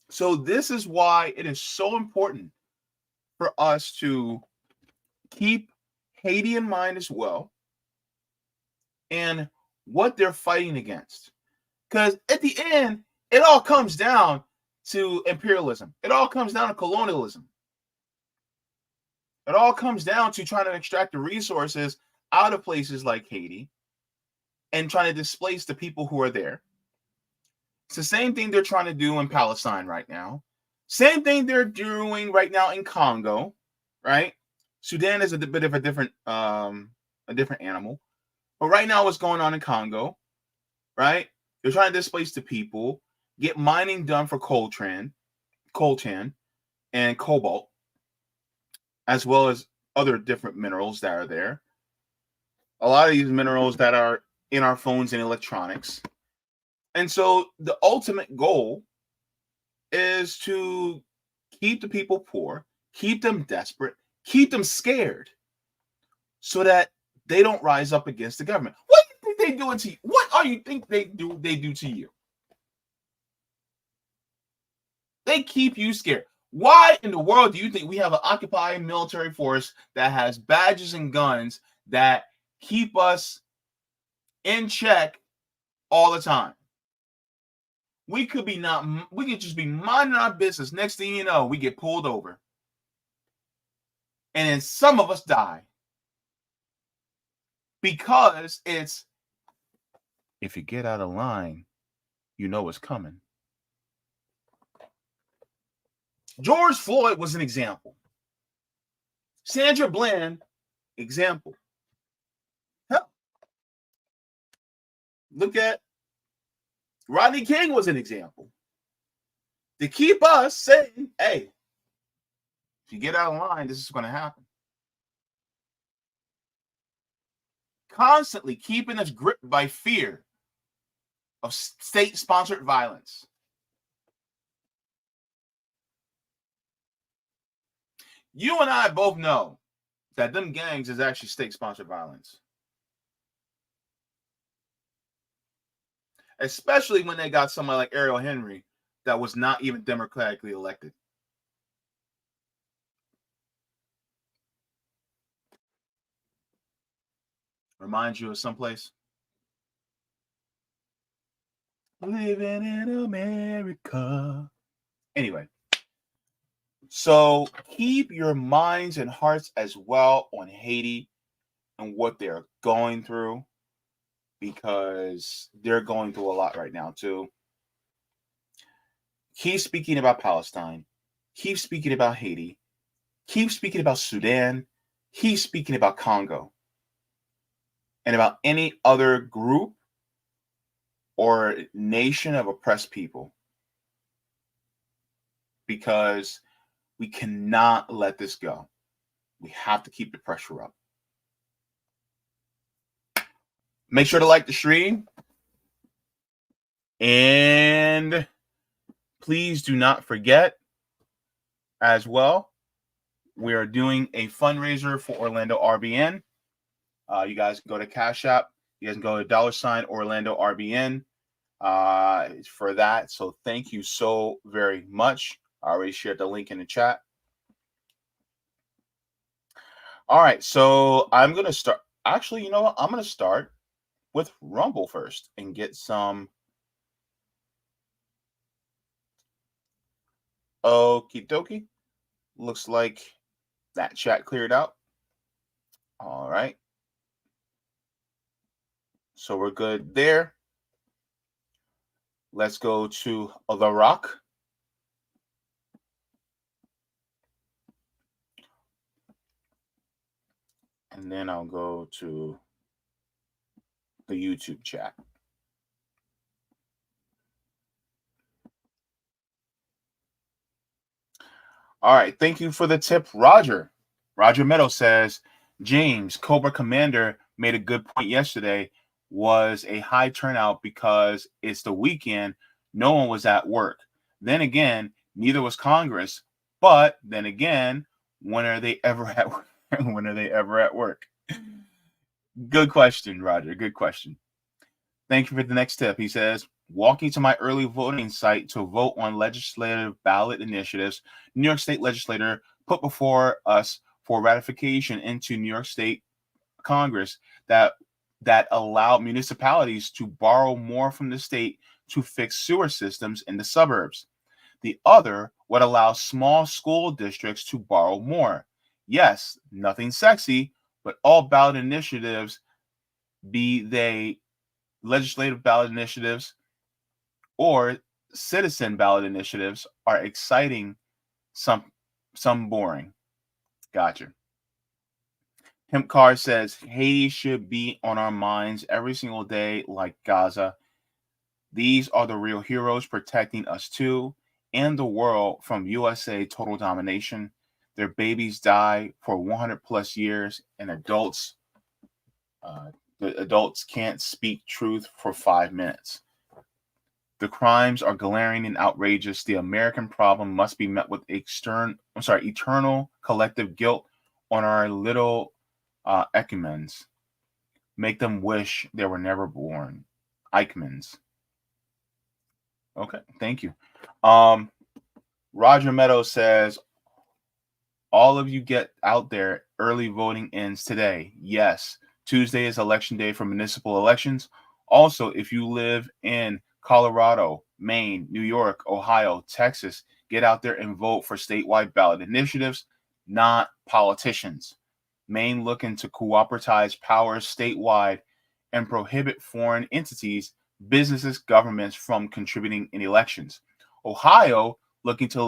So this is why it is so important for us to keep Haiti in mind as well and what they're fighting against. Because at the end, it all comes down to imperialism. It all comes down to colonialism. It all comes down to trying to extract the resources out of places like Haiti and trying to displace the people who are there. It's the same thing they're trying to do in Palestine right now. Same thing they're doing right now in Congo, right? Sudan is a bit of a different animal. But right now what's going on in Congo, right? They're trying to displace the people, get mining done for coltan, and cobalt, as well as other different minerals that are there. A lot of these minerals that are in our phones and electronics. And so the ultimate goal is to keep the people poor, keep them desperate, keep them scared so that they don't rise up against the government. What do you think they do to you? What do you think they do to you? They keep you scared. Why in the world do you think we have an occupying military force that has badges and guns that keep us in check all the time? We could just be minding our business. Next thing you know, we get pulled over. And then some of us die. Because it's, if you get out of line, you know what's coming. George Floyd was an example. Sandra Bland, example. Hell, look at Rodney King was an example. To keep us saying, hey, if you get out of line, this is going to happen. Constantly keeping us gripped by fear of state-sponsored violence. You and I both know that them gangs is actually state-sponsored violence. Especially when they got somebody like Ariel Henry that was not even democratically elected. Reminds you of someplace? Living in America. Anyway, so keep your minds and hearts as well on Haiti and what they're going through, because they're going through a lot right now too. Keep speaking about Palestine. Keep speaking about Haiti. Keep speaking about Sudan. Keep speaking about Congo. And about any other group or nation of oppressed people. Because we cannot let this go. We have to keep the pressure up. Make sure to like the stream. And please do not forget as well, we are doing a fundraiser for Orlando RBN. You guys can go to Cash App. You guys can go to $ Orlando RBN for that. So thank you so very much. I already shared the link in the chat. All right, so I'm going to start. Actually, you know what? I'm going to start with Rumble first and get some. Okie dokie. Looks like that chat cleared out. All right. So we're good there. Let's go to The Rock. And then I'll go to the YouTube chat. All right. Thank you for the tip, Roger. Roger Meadow says, James, Cobra Commander made a good point yesterday. Was a high turnout because it's the weekend. No one was at work. Then again, neither was Congress. But then again, when are they ever at work? When are they ever at work? Good question, Roger. Good question. Thank you for the next tip. He says, walking to my early voting site to vote on legislative ballot initiatives New York State legislator put before us for ratification into New York State Congress that allow municipalities to borrow more from the state to fix sewer systems in the suburbs. The other would allow small school districts to borrow more. Yes, nothing sexy, but all ballot initiatives, be they legislative ballot initiatives or citizen ballot initiatives, are exciting, some boring. Gotcha. Hemp Car says Haiti should be on our minds every single day, like Gaza. These are the real heroes protecting us too and the world from USA total domination. Their babies die for 100 plus years, and the adults can't speak truth for 5 minutes. The crimes are glaring and outrageous. The American problem must be met with eternal collective guilt on our little ecumens. Make them wish they were never born. Eichmanns. Okay, thank you. Roger Meadows says, all of you get out there. Early voting ends today. Yes, Tuesday is election day for municipal elections. Also, if you live in Colorado, Maine, New York, Ohio, Texas, get out there and vote for statewide ballot initiatives, not politicians. Maine looking to cooperatize powers statewide and prohibit foreign entities, businesses, governments from contributing in elections. Ohio looking to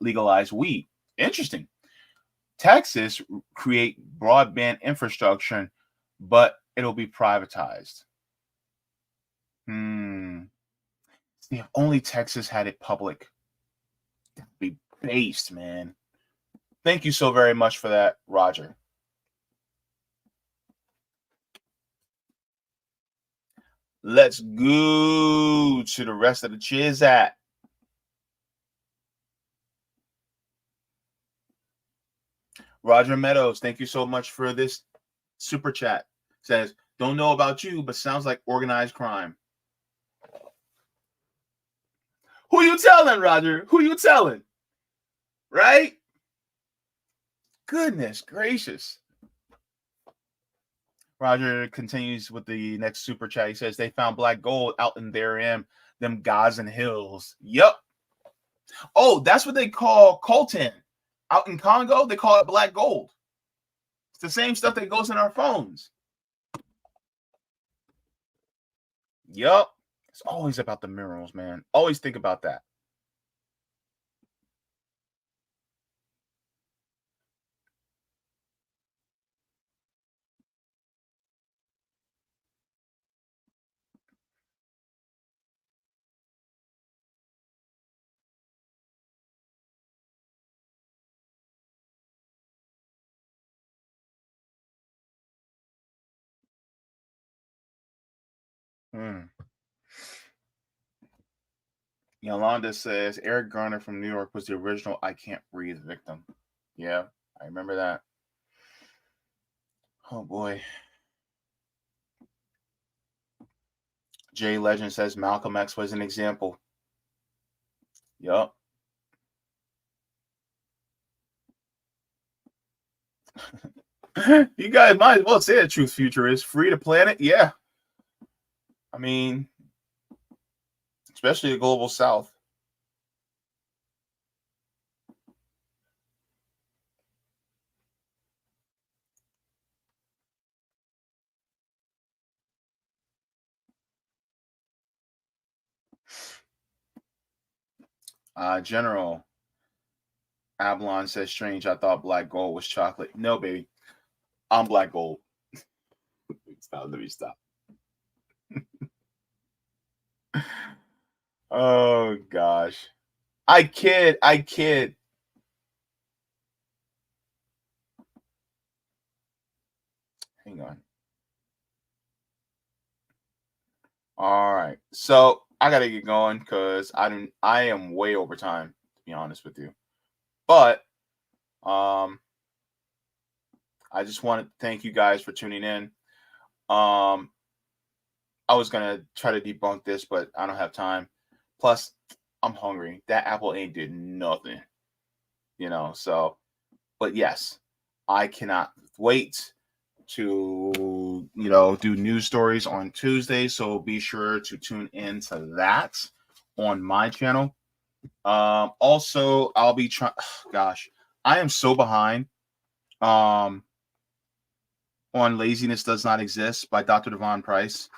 legalize weed. Interesting. Texas create broadband infrastructure, but it'll be privatized. See, if only Texas had it public, that'd be based, man. Thank you so very much for that, Roger. Let's go to the rest of the Chizat. Roger Meadows, thank you so much for this super chat. Says, don't know about you, but sounds like organized crime. Who you telling, Roger? Who you telling? Right? Goodness gracious. Roger continues with the next super chat. He says, they found black gold out in them Gazan hills. Yup. Oh, that's what they call coltan. Out in Congo, they call it black gold. It's the same stuff that goes in our phones. Yup. It's always about the minerals, man. Always think about that. Yolanda says Eric Garner from New York was the original I Can't Breathe victim. Yeah, I remember that. Oh boy. Jay Legend says Malcolm X was an example. Yup. You guys might as well say the truth, future is free to planet. Yeah. I mean, especially the global south. General Avalon says, strange. I thought black gold was chocolate. No, baby. I'm black gold. Stop. Let me stop. Oh, gosh. I kid. Hang on. All right. So I gotta get going because I am way over time, to be honest with you. But I just want to thank you guys for tuning in. I was gonna try to debunk this, but I don't have time. Plus, I'm hungry. That apple ain't did nothing. So but yes, I cannot wait to do news stories on Tuesday, so be sure to tune in to that on my channel. Also, I'll be trying. Gosh, I am so behind on Laziness Does Not Exist by Dr. Devon Price.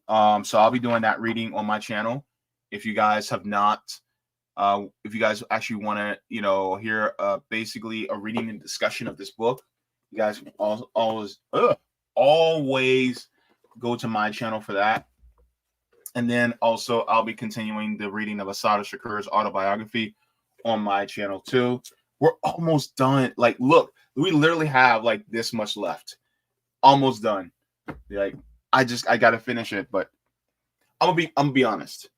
So I'll be doing that reading on my channel. If you guys have not, if you guys actually want to hear basically a reading and discussion of this book, you guys always go to my channel for that. And then also I'll be continuing the reading of Assata Shakur's autobiography on my channel too. We're almost done. Like, look, we literally have like this much left. Almost done. Like, I gotta finish it, but I'm gonna be honest.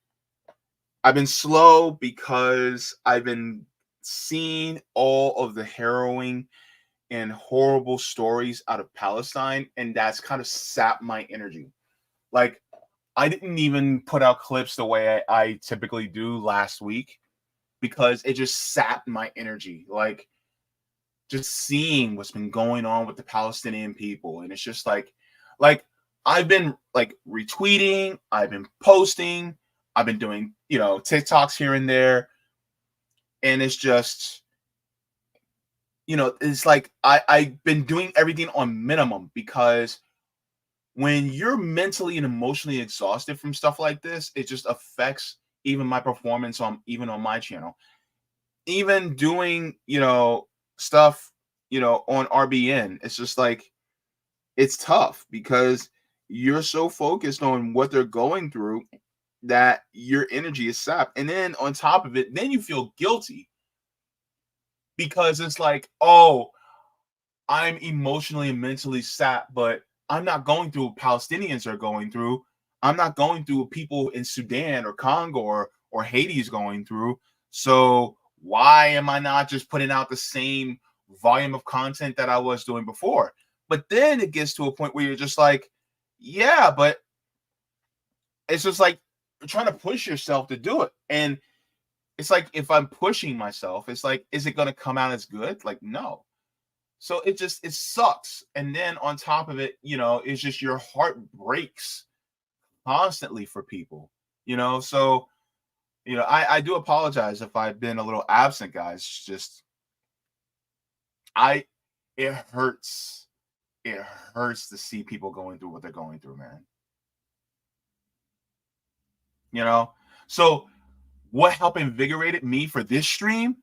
I've been slow because I've been seeing all of the harrowing and horrible stories out of Palestine, and that's kind of sapped my energy. Like, I didn't even put out clips the way I typically do last week because it just sapped my energy. Like, just seeing what's been going on with the Palestinian people, and it's just like I've been like retweeting, I've been posting, I've been doing TikToks here and there, and it's just it's like I've been doing everything on minimum because when you're mentally and emotionally exhausted from stuff like this, it just affects even my performance on my channel. Even doing stuff on RBN, it's just like it's tough because you're so focused on what they're going through that your energy is sapped. And then on top of it, then you feel guilty because it's like, oh, I'm emotionally and mentally sapped, but I'm not going through what Palestinians are going through. I'm not going through what people in Sudan or Congo or Haiti is going through. So why am I not just putting out the same volume of content that I was doing before? But then it gets to a point where you're just like, yeah, but it's just like you're trying to push yourself to do it. And it's like, if I'm pushing myself, it's like, is it going to come out as good? Like, no. So it sucks. And then on top of it, it's just your heart breaks constantly for people, so, I do apologize if I've been a little absent, guys. Just, it hurts. It hurts to see people going through what they're going through, man. So what helped invigorated me for this stream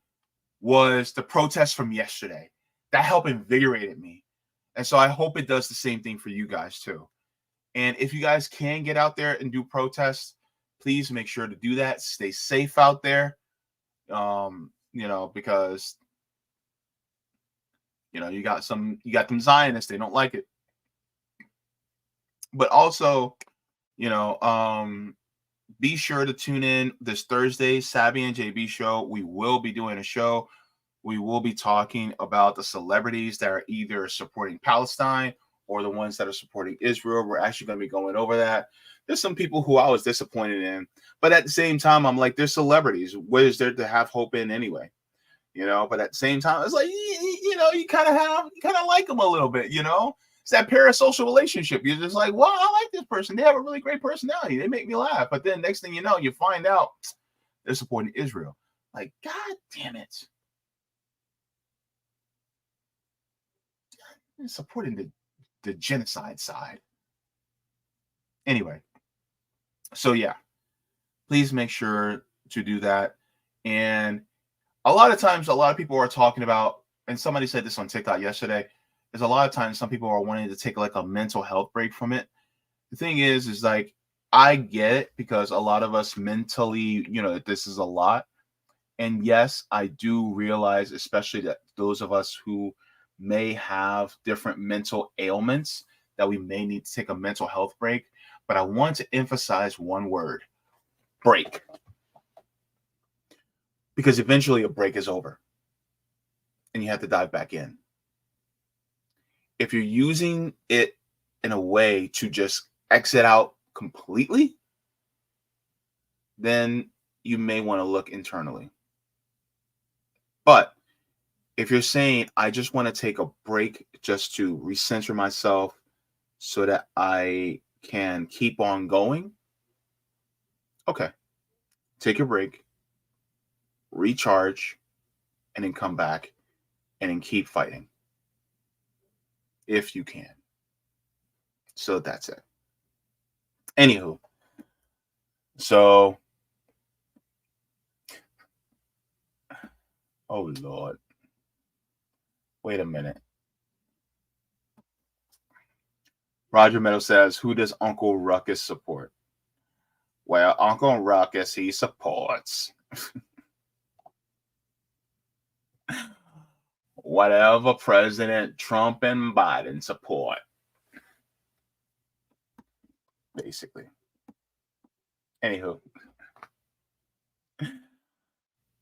was the protest from yesterday. That helped invigorated me. And so I hope it does the same thing for you guys too. And if you guys can get out there and do protests, please make sure to do that. Stay safe out there. Because you got them Zionists, they don't like it. But also, be sure to tune in this Thursday, Sabby and Jaybe show. We will be doing a show. We will be talking about the celebrities that are either supporting Palestine or the ones that are supporting Israel. We're actually going to be going over that. There's some people who I was disappointed in, but at the same time, I'm like, they're celebrities. What is there to have hope in anyway? But at the same time, it's like, you kind of like them a little bit, It's that parasocial relationship. You're just like, well, I like this person. They have a really great personality. They make me laugh. But then next thing you know, you find out they're supporting Israel. Like, God damn it. They're supporting the genocide side. Anyway, so yeah, please make sure to do that. And a lot of times, a lot of people are talking about, and somebody said this on TikTok yesterday, is a lot of times some people are wanting to take like a mental health break from it. The thing is like, I get it because a lot of us mentally, this is a lot. And yes, I do realize, especially that those of us who may have different mental ailments, that we may need to take a mental health break. But I want to emphasize one word: break. Because eventually a break is over and you have to dive back in. If you're using it in a way to just exit out completely, then you may want to look internally. But if you're saying, I just want to take a break just to recenter myself so that I can keep on going, okay, take your break, recharge, and then come back and then keep fighting if you can. So that's it. Anywho, so, oh Lord, wait a minute. Roger Meadow says, who does Uncle Ruckus support? Well, Uncle Ruckus, he supports whatever President Trump and Biden support, basically. Anywho,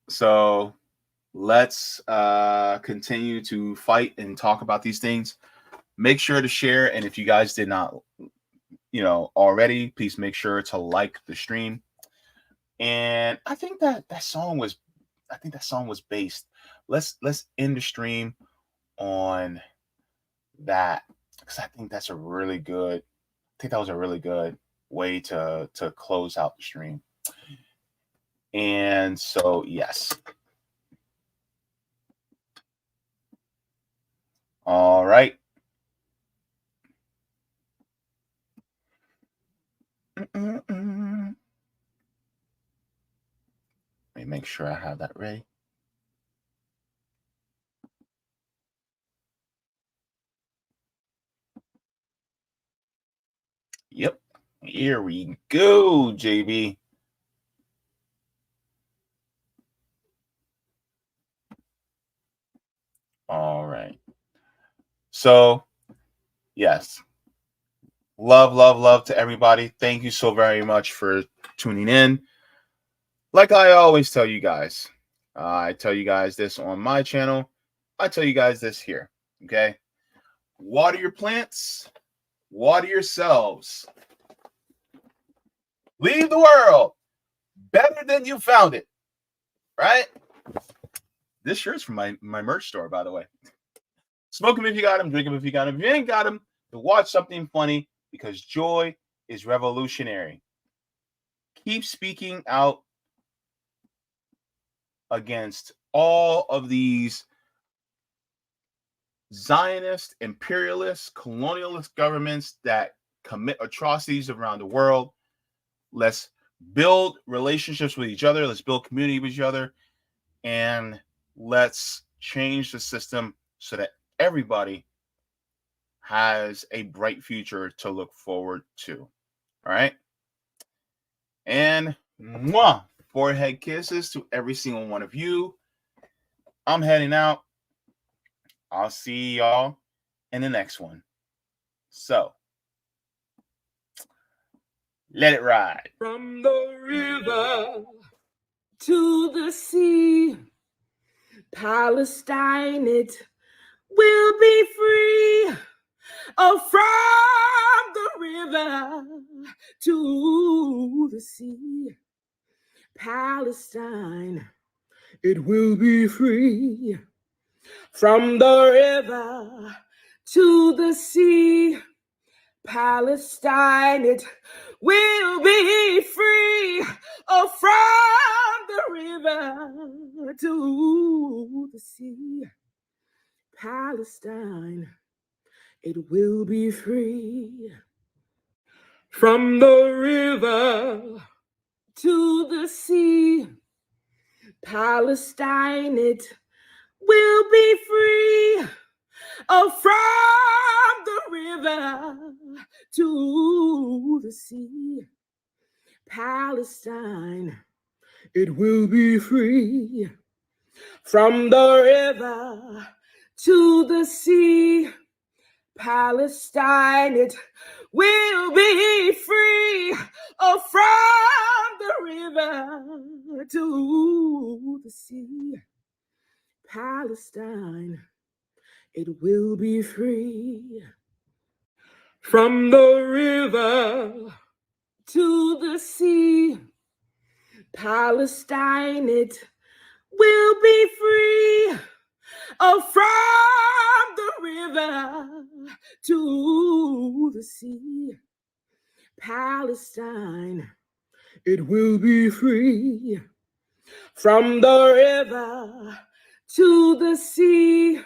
so let's continue to fight and talk about these things. Make sure to share, and if you guys did not, already, please make sure to like the stream. And I think that song was based. Let's end the stream on that, because I think that was a really good way to close out the stream. And so, yes. All right. Let me make sure I have that ready. Yep. Here we go, Jaybe. All right. So, yes. Love to everybody. Thank you so very much for tuning in. Like I always tell you guys, I tell you guys this on my channel. I tell you guys this here, okay? Water your plants, water yourselves. Leave the world better than you found it, right? This shirt's from my merch store, by the way. Smoke them if you got them, drink them if you got them. If you ain't got them, to watch something funny, because joy is revolutionary. Keep speaking out against all of these Zionist, imperialist, colonialist governments that commit atrocities around the world. Let's build relationships with each other. Let's build community with each other. And let's change the system so that everybody has a bright future to look forward to. All right. And mwah, forehead kisses to every single one of you. I'm heading out. I'll see y'all in the next one. So, let it ride. From the river to the sea, Palestine, it will be free. Oh, from the river to the sea, Palestine, it will be free. From the river to the sea, Palestine, it will be free. Oh, from the river to the sea, Palestine, it will be free. From the river to the sea, Palestine, it will be free. Oh, from the river to the sea. Palestine, it will be free. From the river to the sea. Palestine, it will be free. Oh, from the river to the sea. Palestine, it will be free. From the river to the sea. Palestine, it will be free. Oh, from the river to the sea. Palestine, it will be free. From the river to the sea.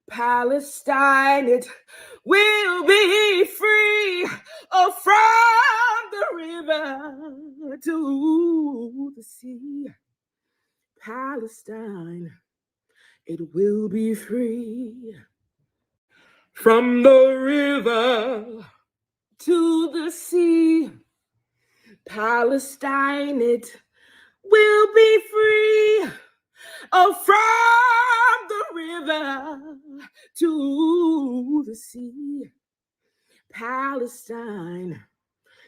Palestine, it will be free. Oh, from the river to the sea. Palestine, it will be free. From the river to the sea. Palestine, it will be free. Oh, from the river to the sea. Palestine,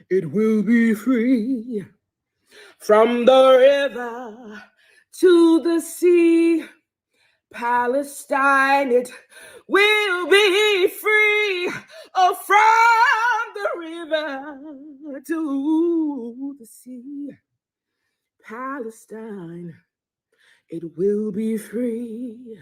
it will be free. From the river to the sea. Palestine, it will be free. Oh, from the river to the sea. Palestine, it will be free.